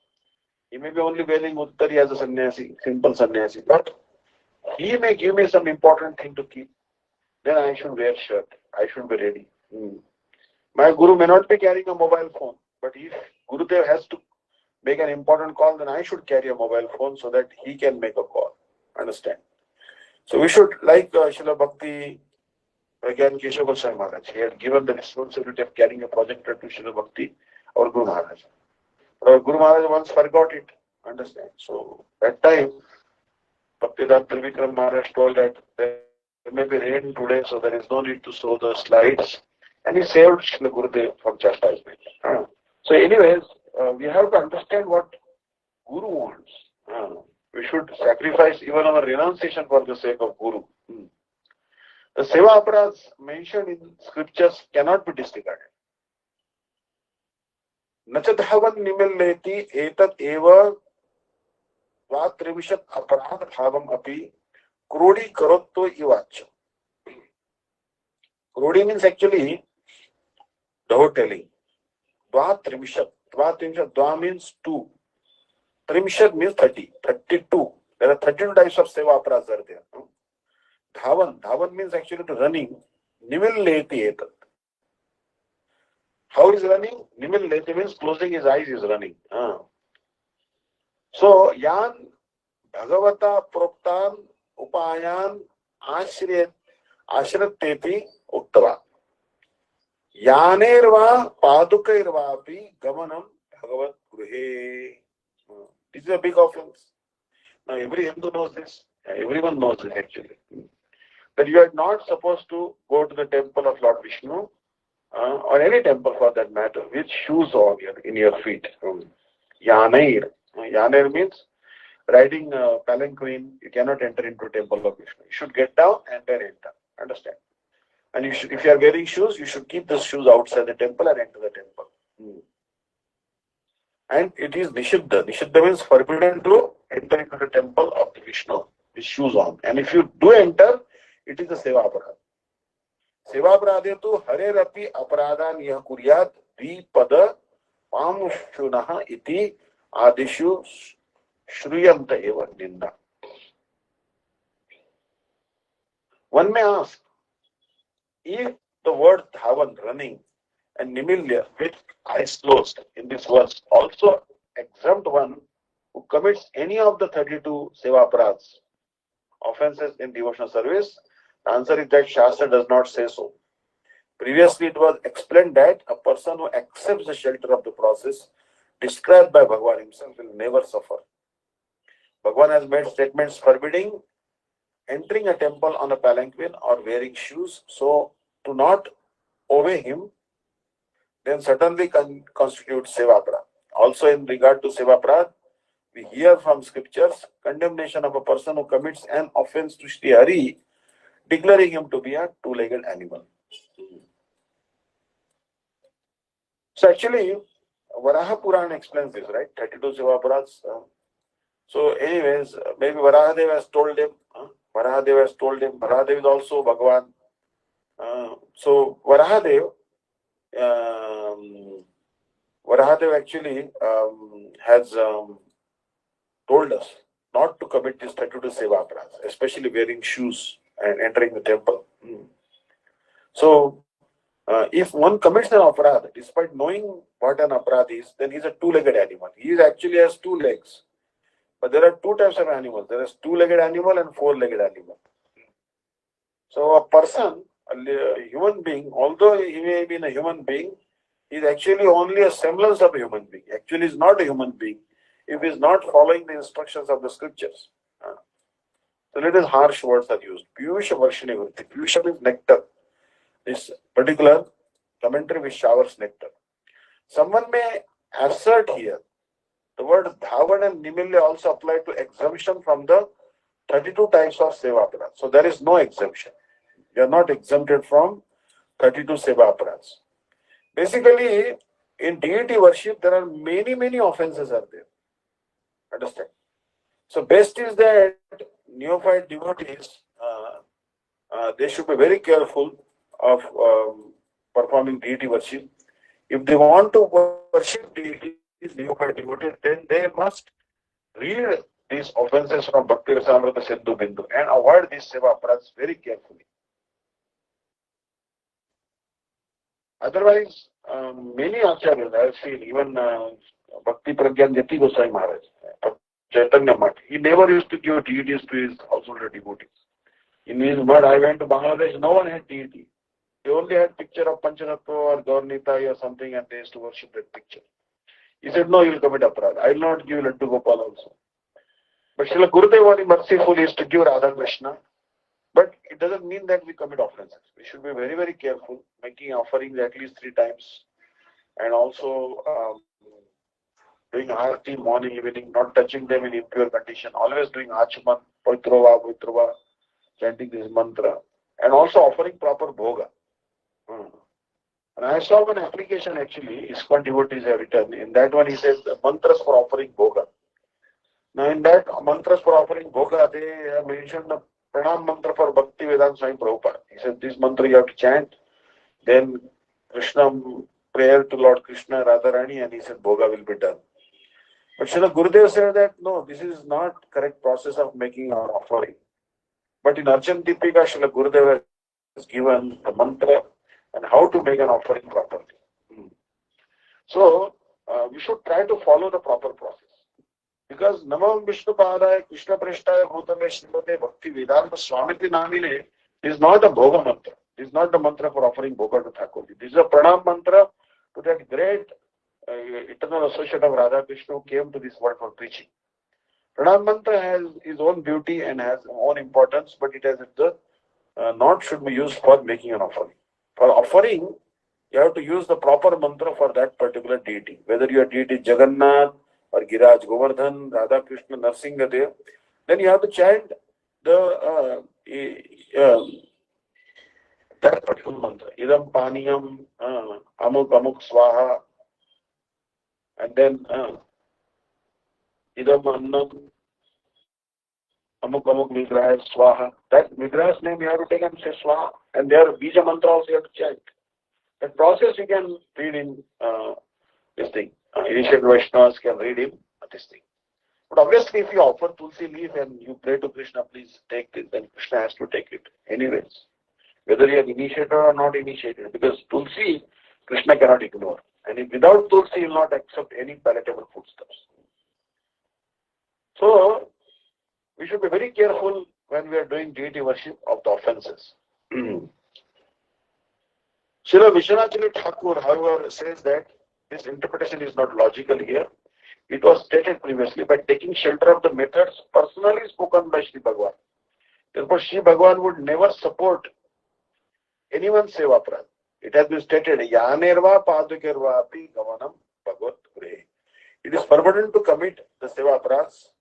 He may be only wearing uttari as a sannyasi, simple sannyasi. But he may give me some important thing to keep. Then I should wear shirt. I should be ready. My Guru may not be carrying a mobile phone. But if Gurudev has to make an important call, then I should carry a mobile phone so that he can make a call. Understand? So we should, like Srila Bhakti, again Keshav Goswami Maharaj, he had given the responsibility of carrying a projector to Srila Bhakti, our Guru Maharaj. But our Guru Maharaj once forgot it. Understand? So that time, Bhakti-Vedanta Vikram Maharaj told that there may be rain today, so there is no need to show the slides. And he saved Srila Gurudev from chastisement. So anyways, we have to understand what Guru wants. We should sacrifice even our renunciation for the sake of Guru. The Seva Aparas mentioned in scriptures cannot be disregarded. Nachadhavan nimilleti etat eva vatrivishat aparad bhavam api krodi karotto ivacha. Krodi means actually the telling. Dvatrivishat. Dva means two. Trimshat means 30. 32. There are 32 types of Seva Aparas are there. Dhavan means actually to running. Nimilleti etat. How is running? Nimilleti means closing his eyes is running. So, yan bhagavata proptan upayan ashratteti uttava. Yanerva padukairvapi gamanam bhagavat gruhe. This is a big offense. Now, every Hindu knows this. Everyone knows this actually. That you are not supposed to go to the temple of Lord Vishnu or any temple for that matter with shoes on in your feet. Yanair. Yanair means riding a palanquin. You cannot enter into temple of Vishnu. You should get down and then enter. Understand? And if you are wearing shoes, you should keep the shoes outside the temple and enter the temple. And it is Nishiddha. Nishiddha means forbidden to enter into the temple of the Vishnu with shoes on. And if you do enter, it is a Seva Aparad. Seva Aparade tu Harerapi Aparadan Yah Kuryat Dvipada Pamushunaha iti Adishu Shruyanta eva Ninda. One may ask, if the word Dhavan, running, and Nimilya, with eyes closed in this verse, also exempt one who commits any of the 32 Seva Aparads, offenses in devotional service, the answer is that Shastra does not say so. Previously, it was explained that a person who accepts the shelter of the process described by Bhagavan himself will never suffer. Bhagavan has made statements forbidding entering a temple on a palanquin or wearing shoes. So, to not obey him, then certainly constitutes Seva Aparad. Also, in regard to Seva Aparad, we hear from scriptures condemnation of a person who commits an offense to Shri Hari, declaring him to be a two-legged animal. So actually, Varaha Purana explains this, right? 32 Seva Aparads. So anyways, maybe Varahadev has told him. Varahadev is also Bhagavan. So Varahadev Varahadev actually has told us not to commit these 32 seva aparadhas, especially wearing shoes and entering the temple. So, if one commits an aparadha, despite knowing what an aparadha is, then he's a two-legged animal. He actually has two legs. But there are two types of animals. There is two-legged animal and four-legged animal. So a person, a human being, although he may be a human being, is actually only a semblance of a human being. Actually, is not a human being if he is not following the instructions of the scriptures. So little harsh words are used. Piyusha Varshini Vritti. Piyusha means nectar. This particular commentary which showers nectar. Someone may assert here the word Dhavan and Nimilya also apply to exemption from the 32 types of seva aparadhas. So there is no exemption. You are not exempted from 32 seva aparadhas. Basically, in deity worship, there are many offenses are there. Understand? So best is that neophyte devotees, they should be very careful of performing deity worship. If they want to worship deities, neophyte devotees, then they must read these offenses from Bhakti-Vidanta Sindhu Bindu and avoid these seva aparadhas very carefully. Otherwise, many acharyas I have seen, even Bhakti Pragyan Jati Goswami Maharaj, Chaitanya Math, he never used to give deities to his household devotees. In his mud, I went to Bangladesh, no one had deity. They only had picture of Panchatattva or Gaurnitai or something, and they used to worship that picture. He said, no, you will commit aparadha. I will not give Laddu Gopal also. But Srila Gurudev was merciful, is to give Radha Krishna. But it doesn't mean that we commit offenses. We should be very careful, making offerings at least 3 times, and also doing arati morning, evening, not touching them in impure condition, always doing achaman, poitrova, chanting this mantra, and also offering proper bhoga. And I saw one application actually, ISKCON devotees have written. In that one, he says the mantras for offering bhoga. Now, in that mantras for offering bhoga, they have mentioned the pranam mantra for Bhakti-Vidanta Swami Prabhupada. He said this mantra you have to chant, then Krishna prayer to Lord Krishna, Radharani, and he said bhoga will be done. But Srila Gurudev said that no, this is not correct process of making our offering. But in Arjan Deepika, Srila Gurudev has given the mantra and how to make an offering properly. So, we should try to follow the proper process. Because Namam Vishnu Padaya Krishna Prishtaya Bhutame Srimate Bhakti-Vidanta Swamiti Namine is not a bhoga mantra. This is not the mantra for offering bhoga to Thakurji. This is a pranam mantra to that great eternal associate of Radha Krishna who came to this world for preaching. Pranam mantra has its own beauty and has its own importance, but it has the not should be used for making an offering. For offering, you have to use the proper mantra for that particular deity. Whether your deity is Jagannath or Giraj Govardhan, Radha Krishna, Narsingadev, then you have to chant the that particular mantra. Idam Paniyam Amuk Amuk Swaha, and then Idam Annam Amuk Amuk Vigraha Swaha. That Vigraha's name you have to take and say Swaha. And there Bija mantra also you have to chant. That process you can read in this thing. Initial Vaishnavas can read in this thing. But obviously, if you offer Tulsi leaf and you pray to Krishna, please take it, then Krishna has to take it anyways. Whether you are initiated or not initiated, because Tulsi, Krishna cannot ignore. And if without Tulsi, he will not accept any palatable foodstuffs. So, we should be very careful when we are doing deity worship of the offenses. Srila Vishwanath Thakur, however, says that this interpretation is not logical here. It was stated previously by taking shelter of the methods personally spoken by Sri Bhagavan. Therefore, Sri Bhagavan would never support anyone's seva aparadha. It has been stated, Yanerva Padukerva api gavanam bhagavat gure. It is forbidden to commit the seva aparadhas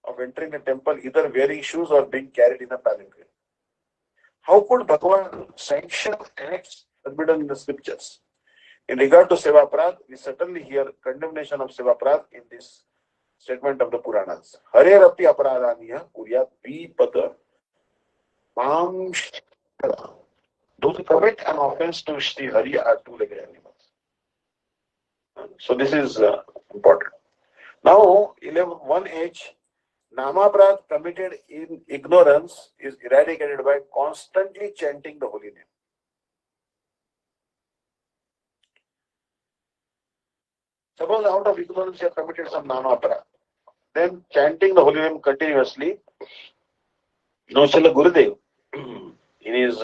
of entering a temple either wearing shoes or being carried in a palanquin. How could Bhagavan sanction acts forbidden in the scriptures? In regard to seva aparadha, we certainly hear condemnation of seva aparadha in this statement of the Puranas. Hare rapi aparadaniya kuryat vipada mam. Those who commit an offense to Sri Hari are two-legged animals. So this is important. Now, 1H, Namaprad committed in ignorance is eradicated by constantly chanting the holy name. Suppose out of ignorance you have committed some Namaprad, then chanting the holy name continuously. Srila Gurudev, in his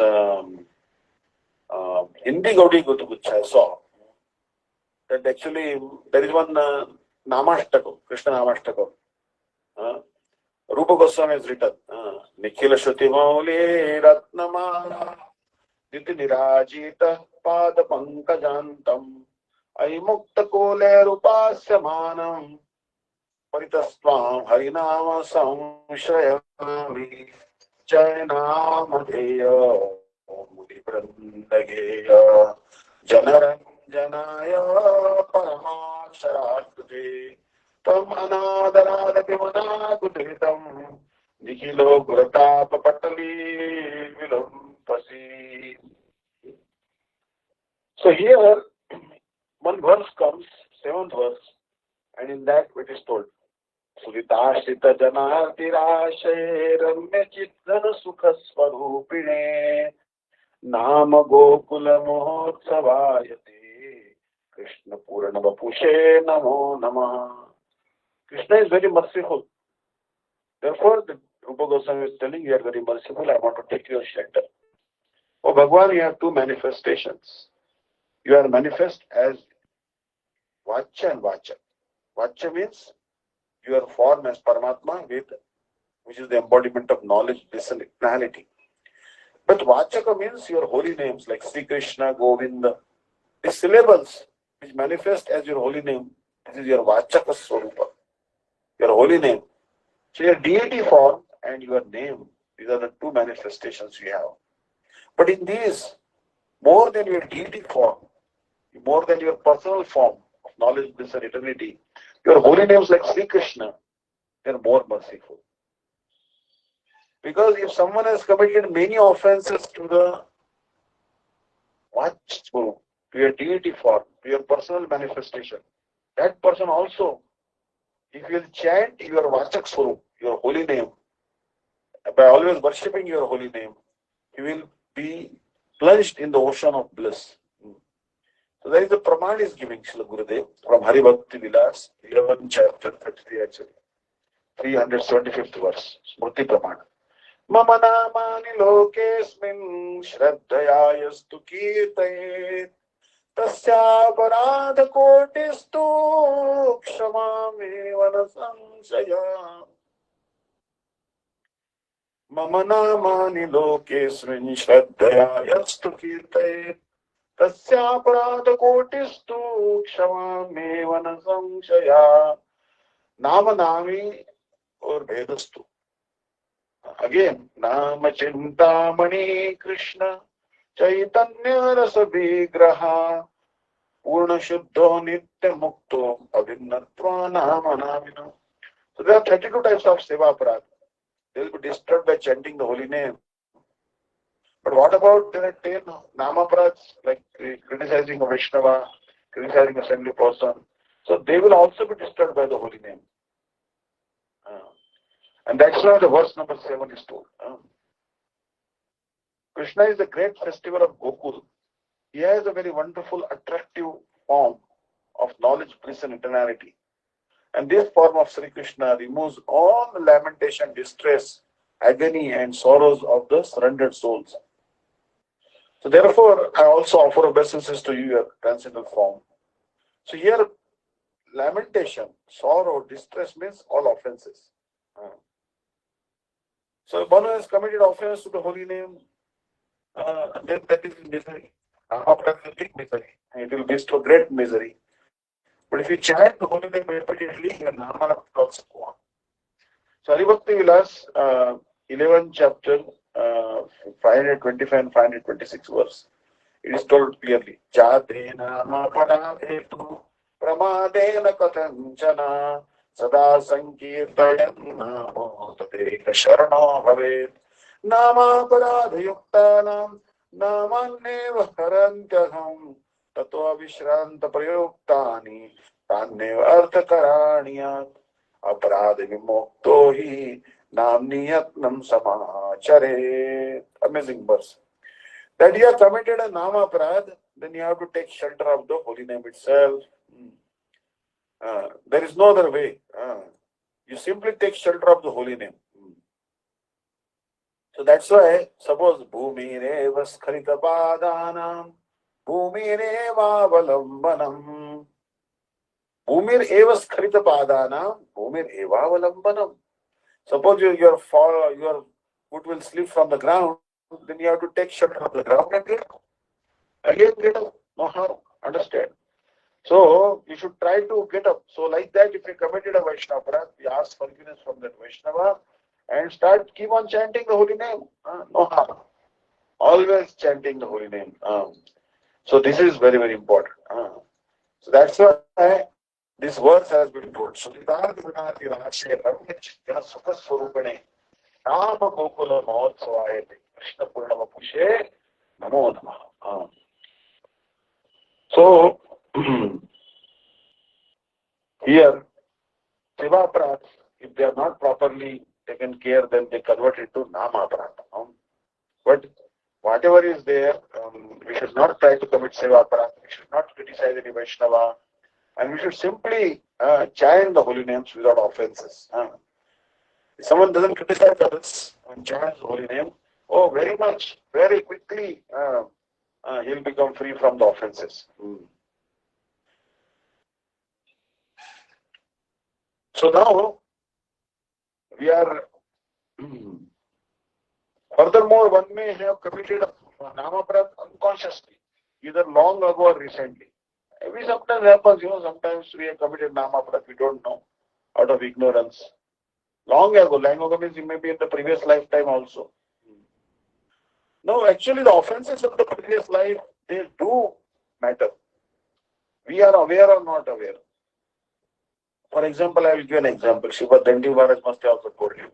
Hindi Gaudi Gaudamucha, I saw that actually there is one Namashtaka, Krishna Namashtaka. Rupa Goswami has written, Nikhila Shruti Mauli Ratnamala Diti Nirajita Pada Pankajantam Aimukta Kole Rupasya Manam Paritasvam Harinama Samshayami Jayanamadeya Mudi Brandageya Janaranjanaya Paramasharatve Tam Anadarapi Manakutritam Nikhilo Guratapa Patali Vilampasi. So here one verse comes, 7th verse, and in that it is told Suritashita Janatirashe Ramya Chitana Sukha Swarupine Nama Gokula Mohotsavayate Krishna Purana Vapushe Namo Namaha. Krishna is very merciful. Therefore, the Rupa Goswami is telling you are very merciful, I want to take your shelter. Oh Bhagwan, you have two manifestations. You are manifest as Vacha and Vacha. Vacha means your form as Paramatma, which is the embodiment of knowledge, bliss and eternality. But Vachaka means your holy names like Sri Krishna, Govinda. The syllables which manifest as your holy name, this is your Vachaka Swarupa, your holy name. So your deity form and your name, these are the two manifestations you have. But in these, more than your deity form, more than your personal form of knowledge, bliss and eternity, your holy names like Sri Krishna, they are more merciful. Because if someone has committed many offenses to the Vachaka, to your deity form, to your personal manifestation, that person also, if you will chant your Vachak Swarup, your holy name, by always worshipping your holy name, he will be plunged in the ocean of bliss. So there is a Praman is giving Srila Gurudev from Hari Bhakti-Vidanta, 11 chapter 33 actually, 375th verse, Smriti Praman. Mama namani lokesmin shraddhaya yastu kirtayet tasya parada kotistu kshamami vanasamsaya. Mama namani lokesmin shraddhaya yastu kirtayet tasya parada kotistu kshamami vanasamsaya. Nama nami or Vedastu. Again, Nama Chintamani Krishna Chaitanya Rasa Vigraha Purna Shuddho Nitya Mukto Avinnatva Nama Namina. So there are 32 types of Seva Aparad. They will be disturbed by chanting the holy name. But what about there are 10 Nama Aparads like criticizing a Vaishnava, criticizing a saintly person? So they will also be disturbed by the holy name. And that's why the verse number 7 is told. Krishna is the great festival of Gokul. He has a very wonderful, attractive form of knowledge, bliss and eternality. And this form of Sri Krishna removes all the lamentation, distress, agony and sorrows of the surrendered souls. So therefore, I also offer obeisances to you, your transcendental form. So here, lamentation, sorrow, distress means all offenses. So if one has committed offense to the holy name, then that is misery. After the big misery, it will lead to great misery. But if you chant the holy name repeatedly, your nama will also go on. So Hari Bhakti-Vilas, 11 chapter, 525 and 526 verse, it is told clearly, Jadena mapadadhetu pramadena katanchana Sada Sankirtayan Namo Tateka Sharano Bhavet Nama Paradhayuktanam Namanneva Harantyaham tato vishranta prayoktani tannev arthakaranyat aparadha vimokto hi namniyatnam samachare. Amazing verse. That you have committed a nama aparad, then you have to take shelter of the holy name itself. There is no other way. You simply take shelter of the holy name. So that's why, suppose Bhumi Reva Skharita Padanam, Bhumi Reva Valambanam, Bhumir Eva Skharita Padanam, Bhumir Eva Valambanam. Suppose your foot will slip from the ground, then you have to take shelter of the ground and get up. Again, get up. No harm. Understand? So you should try to get up. So like that, if you committed a Vaishnava aparadh, you ask forgiveness from that Vaishnava and keep on chanting the holy name. No harm. Always chanting the holy name. So this is very, very important. So that's why this verse has been told. Sripad Gunati Rashe Ramya Chittana Sukha Swarupane Nama Gokula Mahotsavayate Krishna Purnama Pushe Namo Namaha. So here, Seva Aparadh, if they are not properly taken care, then they convert it to Nama Aparadh. But whatever is there, we should not try to commit Seva Aparadh. We should not criticize any Vaishnava. And we should simply chant the holy names without offenses. If someone doesn't criticize others and chants the holy name, very quickly, he'll become free from the offenses. So now, we are, furthermore, one may have committed a Nama Aparadh unconsciously, either long ago or recently. We sometimes happens, sometimes we have committed Nama Aparadh, we don't know, out of ignorance. Long ago means it may be in the previous lifetime also. No, actually the offenses of the previous life, they do matter. We are aware or not aware. For example, I will give an example. Sripad Maharaj must have also told you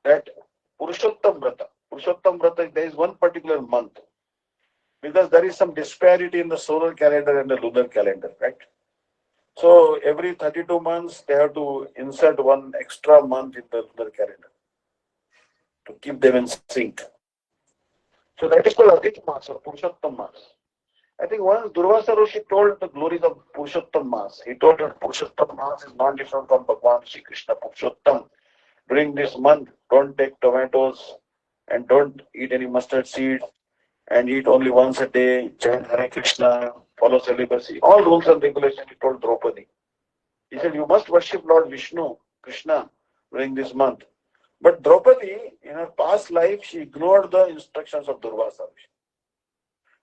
that Purushottam Vrata, there is one particular month. Because there is some disparity in the solar calendar and the lunar calendar, right? So every 32 months, they have to insert one extra month in the lunar calendar to keep them in sync. So that is called Adhik Mas or Purushottam Mas. I think once Durvasa Roshi told the glories of Purushottam Mas. He told that Purushottam Mas is not different from Bhagwan Sri Krishna Purushottam. During this month, don't take tomatoes and don't eat any mustard seeds and eat only once a day, chant Hare Krishna, follow celibacy. All rules and regulations he told Draupadi. He said, you must worship Lord Vishnu, Krishna, during this month. But Draupadi, in her past life, she ignored the instructions of Durvasa.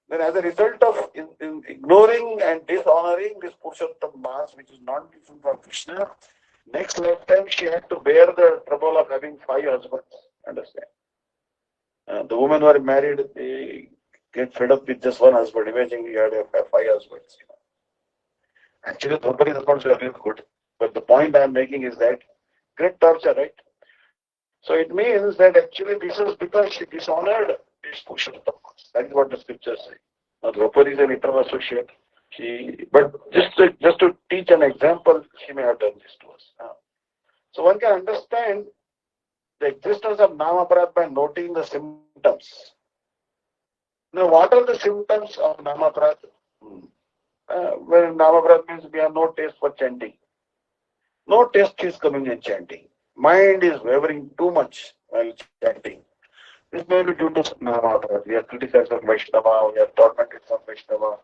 Then as a result of in ignoring and dishonoring this Purushottam Mas, which is not different from Krishna, next lifetime she had to bear the trouble of having 5 husbands. Understand? The women who are married, they get fed up with just one husband. Imagine you had to have 5 husbands. Actually, Draupadi husbands were really good. But the point I am making is that great torture, right? So it means that actually this is because she dishonored this Purushottam. That is what the scriptures say. Now, Draupadi is an eternal associate. But just to teach an example, she may have done this to us. So one can understand the existence of Nama Aparadh by noting the symptoms. Now, what are the symptoms of Nama Aparadh? When Nama Aparadh means we have no taste for chanting. No taste is coming in chanting. Mind is wavering too much while chanting. This may be due to Nama Aparadh. We have criticized some Vaishnava, we have tormented some Vaishnava,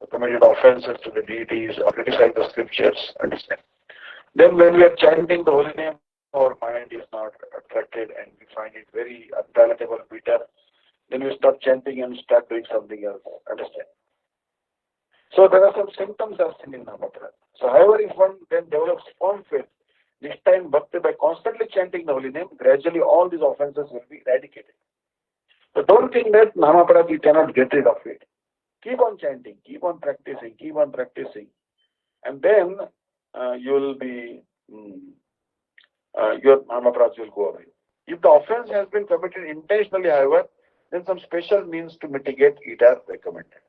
we committed offenses to the deities, or criticized the scriptures. Understand? Then when we are chanting the holy name, our mind is not attracted and we find it very unpalatable, bitter. Then we stop chanting and start doing something else. Understand? So there are some symptoms of sin in Nama Aparadh. So however, if one then develops firm faith, this time bhakti, by constantly chanting the holy name, gradually all these offenses will be eradicated. So don't think that Nama Aparadh you cannot get rid of it. Keep on chanting, keep on practicing, and then you will be your Nama Aparadh will go away. If the offense has been committed intentionally, however, then some special means to mitigate it are recommended.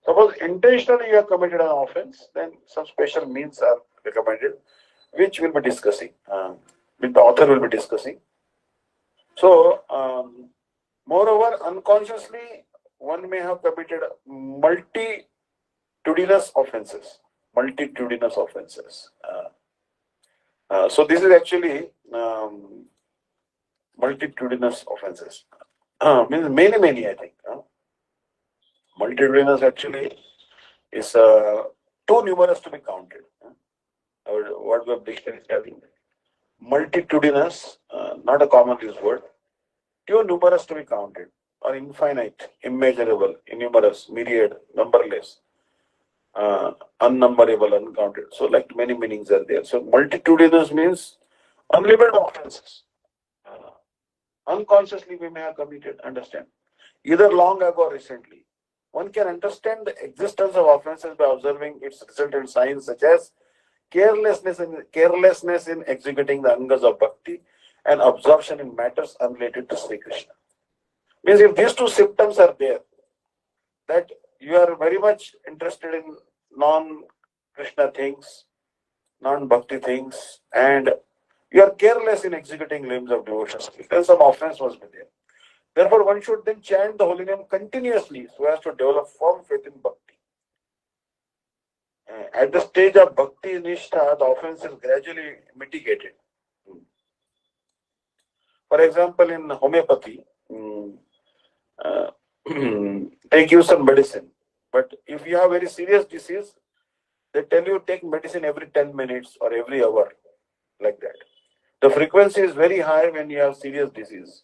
Suppose intentionally you have committed an offense, then some special means are recommended, which we'll be discussing, which the author will be discussing. So, moreover, unconsciously, one may have committed multitudinous offenses. Multitudinous offenses. So, this is actually multitudinous offenses. Means many, I think. Multitudinous actually is too numerous to be counted. What the dictionary is having. Multitudinous, not a common used word. Too numerous to be counted, or infinite, immeasurable, innumerous, myriad, numberless, unnumberable, uncounted. So, like many meanings are there. So, multitudinous means unlimited offenses. Unconsciously, we may have committed, understand, either long ago or recently. One can understand the existence of offenses by observing its resultant signs such as carelessness in executing the angas of bhakti and absorption in matters unrelated to Sri Krishna. Means if these two symptoms are there, that you are very much interested in non-Krishna things, non-bhakti things, and you are careless in executing limbs of devotion, then some offense must be there. Therefore, one should then chant the holy name continuously so as to develop firm faith in bhakti. At the stage of bhakti nishtha, the offense is gradually mitigated. For example, in homeopathy, they give some medicine. But if you have very serious disease, they tell you take medicine every 10 minutes or every hour, like that. The frequency is very high when you have serious disease.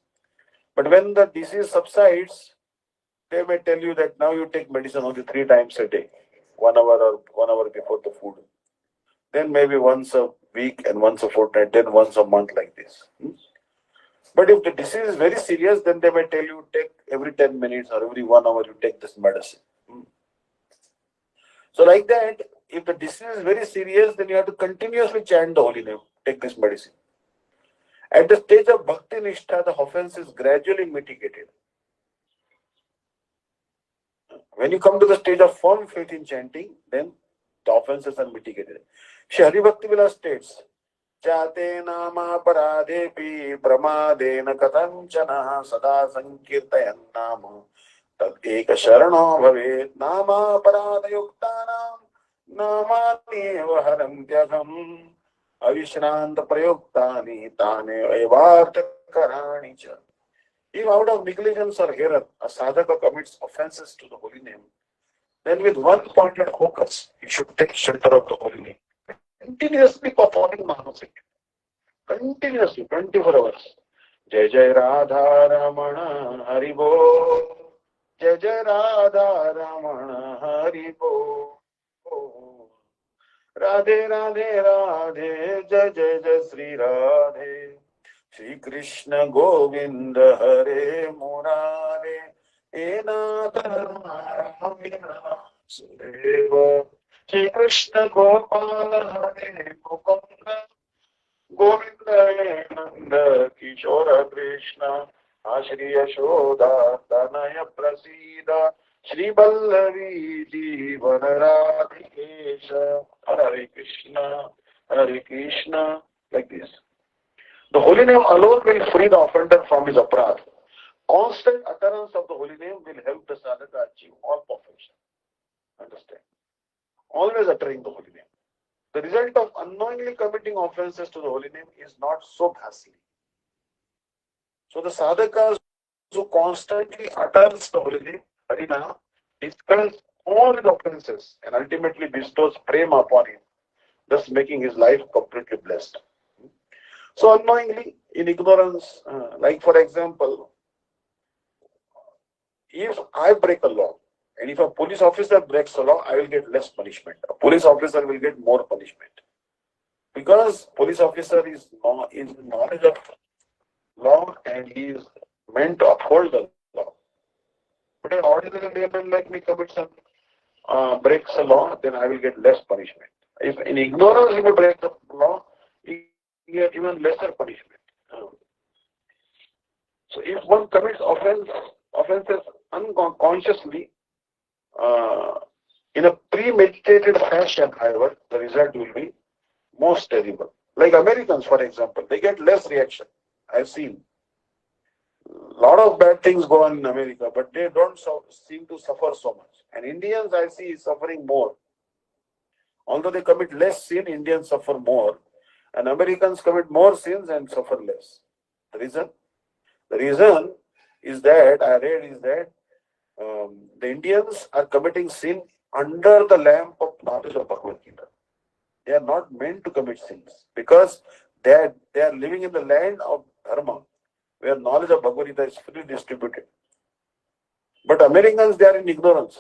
But when the disease subsides, they may tell you that now you take medicine only 3 times a day, 1 hour or 1 hour before the food. Then maybe once a week and once a fortnight, then once a month, like this. But if the disease is very serious, then they may tell you take every 10 minutes or every 1 hour you take this medicine. So like that, if the disease is very serious, then you have to continuously chant the holy name, take this medicine. At the stage of bhakti nishtha, the offense is gradually mitigated. When you come to the stage of firm faith in chanting, then the offenses are mitigated. Shri Hari Bhakti Vilas states, Jate nama paradhepi pramadena katanchana sada sankirtayan nama tad eka sharano bhavet nama paradayuktanam namani harantyagam avishranta prayoktani tane evarta karani cha. If out of negligence or error a sadhaka commits offenses to the holy name, then with one pointed focus, he should take shelter of the holy name. Continuously performing Mahanasik. Continuously, 24 hours. Jai Jai Radha Ramana Haribo. Jai Jai Radha Ramana Haribo. Radhe Radhe Radhe Jai Jai Jai Sri Radhe. Shri Krishna Govinda Hare Murare. Enata Sudeva. Shri Krishna Gopala Hare Mukunda Govinda Nanda Kishora Krishna Ashri Yashoda Tanaya Prasida Shri Ballavi Jivana Radhikesha Hare Krishna, like this. The holy name alone will free the offender from his aparadh. Constant utterance of the holy name will help the sadhaka achieve all perfection. Understand? Always uttering the holy name. The result of unknowingly committing offenses to the holy name is not so ghastly. So the sadhakas who constantly utters the holy name, Harina, dispels all his offenses and ultimately bestows prema upon him, thus making his life completely blessed. So unknowingly, in ignorance, like for example, if I break a law, and if a police officer breaks the law, I will get less punishment. A police officer will get more punishment. Because police officer is in knowledge of law and he is meant to uphold the law. But an ordinary layman like me commits some breaks the law, then I will get less punishment. If in ignorance he will break the law, he will get even lesser punishment. So if one commits offenses unconsciously, In a premeditated fashion, however, the result will be most terrible. Like Americans, for example, they get less reaction. I've seen a lot of bad things go on in America, but they don't seem to suffer so much. And Indians, I see, suffering more. Although they commit less sin, Indians suffer more, and Americans commit more sins and suffer less. The reason? The reason is that I read is that the Indians are committing sin under the lamp of knowledge of Bhagavad-Gita. They are not meant to commit sins because they are living in the land of Dharma, where knowledge of Bhagavad-Gita is freely distributed. But Americans, they are in ignorance.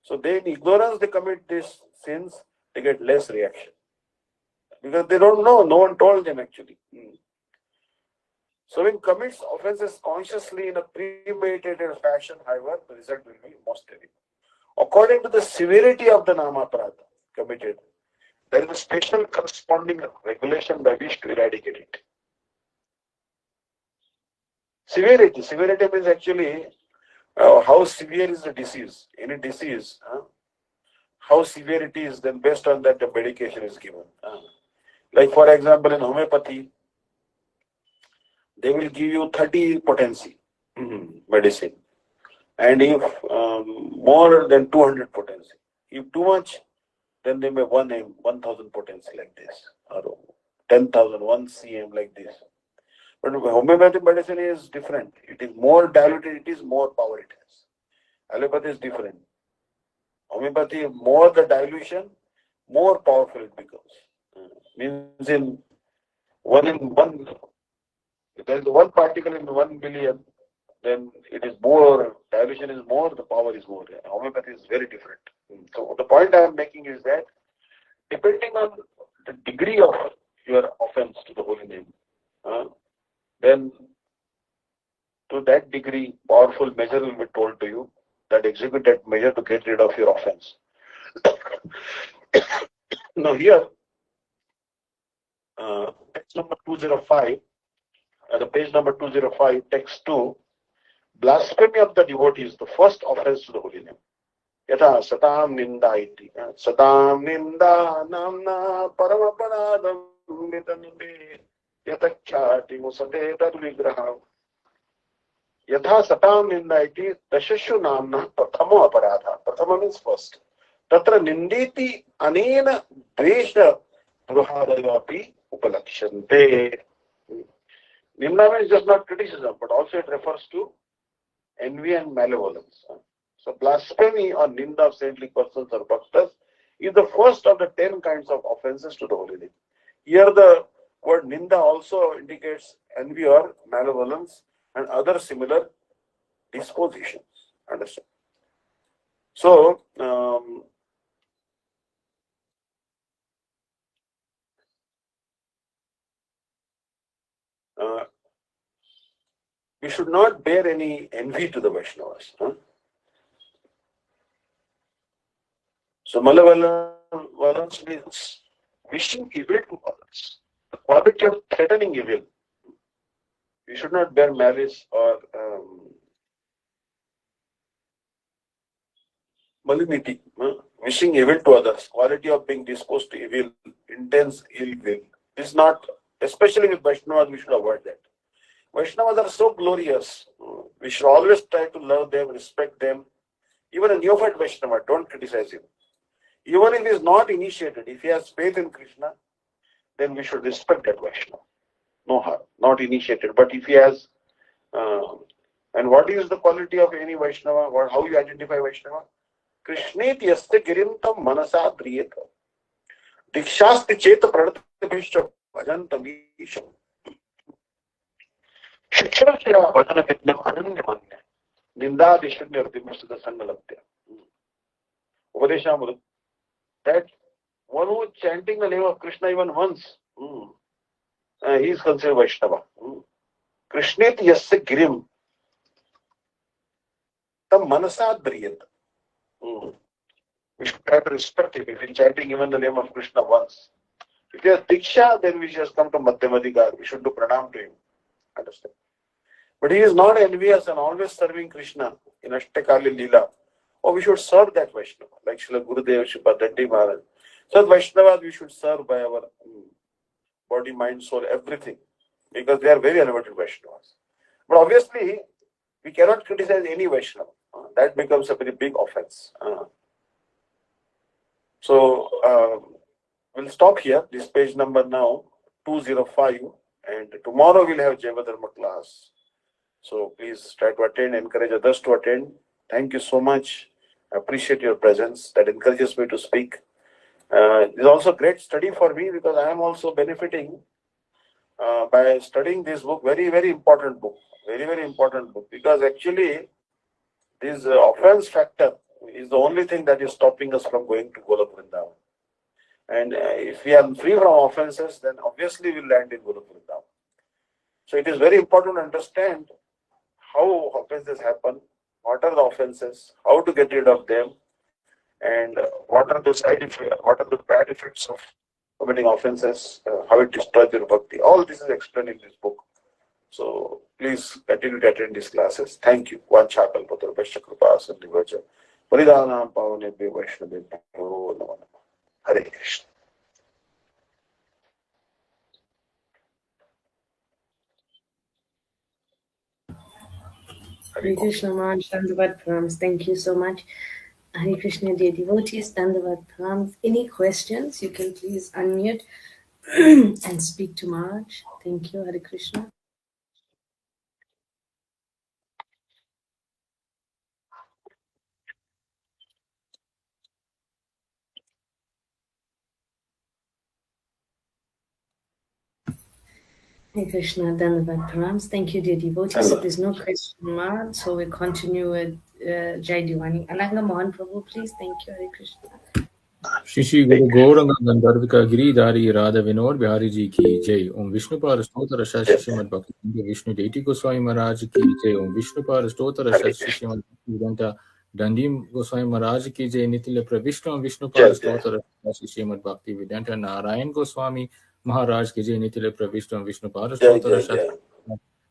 So they in ignorance, they commit these sins, they get less reaction. Because they don't know, no one told them actually. So when commits offenses consciously in a premeditated fashion, however, the result will be most terrible. According to the severity of the Namaparada committed, there is a special corresponding regulation by which to eradicate it. Severity means actually how severe is the disease. Any disease, how severe it is, then based on that the medication is given. Like for example, in homeopathy, they will give you 30 potency medicine. And if more than 200 potency. If too much, then they may 1,000 potency like this, or 10,000, 1 cm like this. But homeopathic medicine is different. It is more diluted, it is more power it has. Allopathy is different. Homeopathy, more the dilution, more powerful it becomes. Means in one, if there is one particle in 1 billion, then it is more, dilution is more, the power is more. Homeopathy is very different. So the point I am making is that depending on the degree of your offense to the holy name, then to that degree, powerful measure will be told to you that execute that measure to get rid of your offense. Now here, text number 205, the page number 205, text 2, blasphemy of the devotee is the first offense to the holy name. Yatha satam ninda iti. Satam ninda namna paramaparadam vitanube yatakhyati musate tad vigraham. Yatha satam ninda iti dashashu namna prathamo aparadha. Prathama means first. Tatra ninditi anena dvesha bruhadayapi upalakshante. Nimna means just not criticism, but also it refers to envy and malevolence. So blasphemy or ninda of saintly persons or bhaktas is the first of the 10 kinds of offenses to the holy name. Here the word ninda also indicates envy or malevolence and other similar dispositions. Understand? So, we should not bear any envy to the Vaishnavas. So malevolence means wishing evil to others. The quality of threatening evil. We should not bear malice or malignity. Wishing evil to others. Quality of being disposed to evil, intense ill will. This is not, especially with Vaishnavas, we should avoid that. Vaishnavas are so glorious. We should always try to love them, respect them. Even a neophyte Vaishnava, don't criticize him. Even if he is not initiated, if he has faith in Krishna, then we should respect that Vaishnava. No harm, not initiated. But if he has, and what is the quality of any Vaishnava? How you identify Vaishnava? Krishneti yaste girintam manasa driyeta. Dikshasti cheta pranatapishya bhajantam isham. Shikshasya bhajana vidyam anandamanya. Ninda dishanya ardimastha sangalabdya. Upadeshamudam. That one who is chanting the name of Krishna even once, he is considered Vaishnava. Krishneti yasya girim tam manasa driyeta. We should try to respect him if he is chanting even the name of Krishna once. If he has Diksha, then we just come to Madhyamadikar. We should do pranam to him. Understand? But he is not envious and always serving Krishna in Ashtakali Leela. or we should serve that Vaishnava, like Srila Gurudev, Sripad Dandi Maharaj. So Vaishnavas we should serve by our body, mind, soul, everything, because they are very elevated Vaishnavas. But obviously, we cannot criticize any Vaishnava. That becomes a very big offense. So we'll stop here. This page number now 205, and tomorrow we'll have Jaiva Dharma class. So please try to attend, encourage others to attend. Thank you so much. I appreciate your presence. That encourages me to speak. It's also a great study for me because I am also benefiting by studying this book. Very, very important book. Very, very important book, because actually this offense factor is the only thing that is stopping us from going to Golok Vrindavan. And if we are free from offenses, then obviously we'll land in Golok Vrindavan. So it is very important to understand how offenses happen, what are the offenses, how to get rid of them, and what are the side effects, what are the bad effects of committing offenses, how it destroys your bhakti. All this is explained in this book. So please continue to attend these classes. Thank you. Vancha kalpatra vaishya kripa sandhivacha paridhanam pavane vaishnave bhyo namo namo. Hare Krishna. Hare Krishna, Maharaj, Dandavat Pranams. Thank you so much. Hare Krishna, dear devotees, Dandavat Pranams. Any questions, you can please unmute and speak to Maharaj. Thank you, Hare Krishna. Hare Krishna, Dandavat Pranams. Thank you, dear devotees. So there's no question, Maharaj, so we continue with Jai Diwani. Ananga Mohan Prabhu, please. Thank you, Hare Krishna. Shri गुरु गौरंग गंधर्व का गिरिधारी राधा विनोद बिहारी जी की जय। ओम विष्णु पार स्तोत्र श्रीमद भक्ति विष्णु देटी गोस्वामी महाराज की जय। ओम विष्णु पार स्तोत्र श्रीमद भक्ति-विदांता दंडी गोस्वामी महाराज की जय। नितिल प्रविष्णु विष्णु पार स्तोत्र श्रीमद भक्ति-विदांता नारायण गोस्वामी महाराज की जय। नितिल प्रविष्णु विष्णु पार स्तोत्र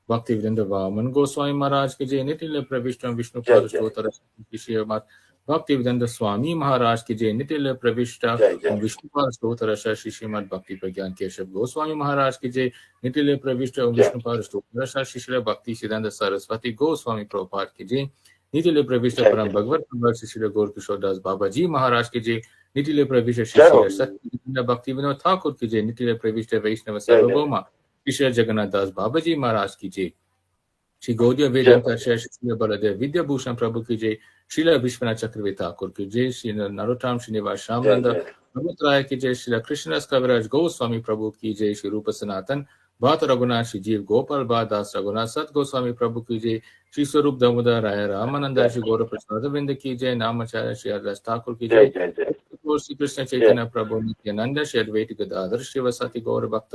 भक्ति-विदांता वामन गोस्वामी महाराज की जय। नितिल प्रविष्णु विष्णु पार स्तोत्र श्रीमद भक्ति-विदांता स्वामी महाराज की जय। नितिल प्रविष्ट विष्णुपाद स्तोत्र श्री श्रीमद भक्ति प्रज्ञान केशव गोस्वामी महाराज की जय। नितिल प्रविष्ट विष्णुपाद स्तोत्र श्री श्री भक्ति सिद्धांत सरस्वती गोस्वामी प्रभुपाद की जय। नितिल प्रविष्ट परम भगवत श्री श्री गौर किशोर दास बाबा जी महाराज की जय। नितिल प्रविष्ट श्री श्री सत्य भक्ति विनोद ठाकुर की जय। नितिल प्रविष्ट वैष्णव सार्वभौमा श्री श्री जगन्नाथ दास बाबा जी महाराज की जय। श्री गौड़िया वेदांत श्री बलदेव विद्याभूषण प्रभु की जय। श्रील विश्वनाथ चक्रवर्ती ठाकुर की जय। श्री नरोत्तम श्रीनिवास श्यामनंद भगवत राय की जय। श्री कृष्णदास कविराज गोस्वामी प्रभु की जय। श्री रूप सनातन भात रघुनाथ श्री जीव गोपाल दास रघुनाथ सत गोस्वामी प्रभु की जय। श्री स्वरूप दामोदर राय रामानंद श्री गौर प्रसाद विंद की जय। नामाचार्य श्री हरदास ठाकुर की जय। श्री कृष्ण चैतन्य प्रभु नित्यानंद श्री अद्वैत गदाधर श्री वसति गौर भक्त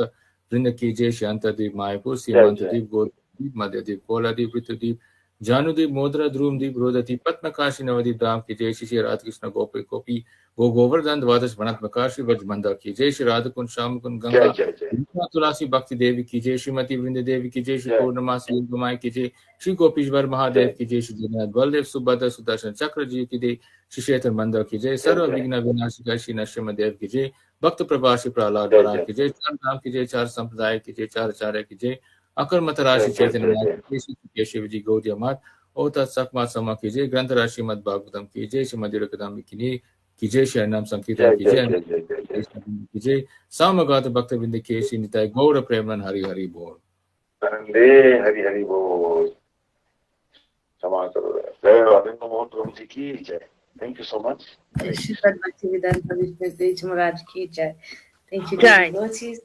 वृंद की जय। श्री अंतरदीप मायपुर सीमांतदीप गौर मध्यदीप कोलादीप ऋतुदीप जानुदीप मोद्रा ध्रुवदीप रोददीप पद्मकाशी नवदीप धाम की जय। श्री राधा कृष्ण गोपी गोपी गो गोवर्धन द्वादश वनत्मकाशी व्रजमंदा की जय। श्री राधकुंड श्याम कुंड गंगा तुलसी भक्ति देवी की जय। श्रीमती वृंद देवी की जय। श्री पूर्णमासी गुमाई की जय। श्री गोपीश्वर महादेव की जय। श्री जगन्नाथ बलदेव सुभद्र सुदर्शन चक्र जी की जय। श्री क्षेत्र मंदिर की जय। सर्व विघ्न विनाशिका श्री नरसिंह देव की जय। भक्त प्रभासी प्रहलाद महाराज की जय। चार धाम की जय। चार संप्रदाय की जय। चार आचार्य की जय। अकर्मत राशि चैतन्य केशव जी गौड़िया मात ओ तत्सकमा समा की जय। ग्रंथ राशि मद भागवतम की जय। श्री मधुर कदम की जय। श्री नाम संकीर्तन की जय की जय। सामगात भक्त बिंद के श्री निताय गौर प्रेमन हरि हरि बोल। हरि हरि बोल। क्षमा करो। जय राधा मोहन प्रभु जी की जय। Thank you so much. Sripad Bhakti-Vidanta Vishnu Maharaj ki jai. Thank you, devotees,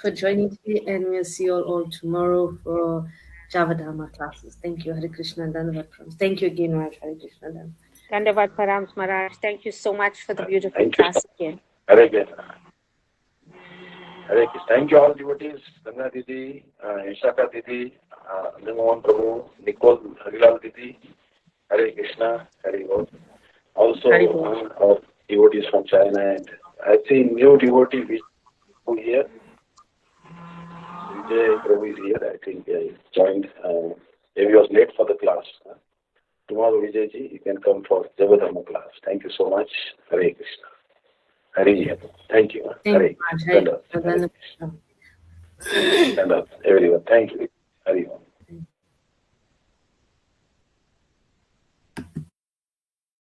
for joining today, and we'll see you all tomorrow for Javadharma classes. Thank you, Hare Krishna, Dandavat Pranams. Thank you again, Maharaj. Hare Krishna, Dandavat Pranams, Maharaj. Thank you so much for the beautiful class again. Hare Krishna. Hare Krishna. Thank you all devotees. Ganga Didi, Ishaka Didi, Mohan Prabhu, Nicole, Harilal Didi. Hare Krishna. Hare Bol. Also, our devotees from China, and I see new devotee Vishnu here. Vijay Prabhu is here. I think he joined. He was late for the class. tomorrow, Vijayji, you can come for Javadharma class. Thank you so much. Hare Krishna. Hare. Thank you. Hare. Thank you, Stand up. Maharaj. Stand up, everyone. Thank you. Hare.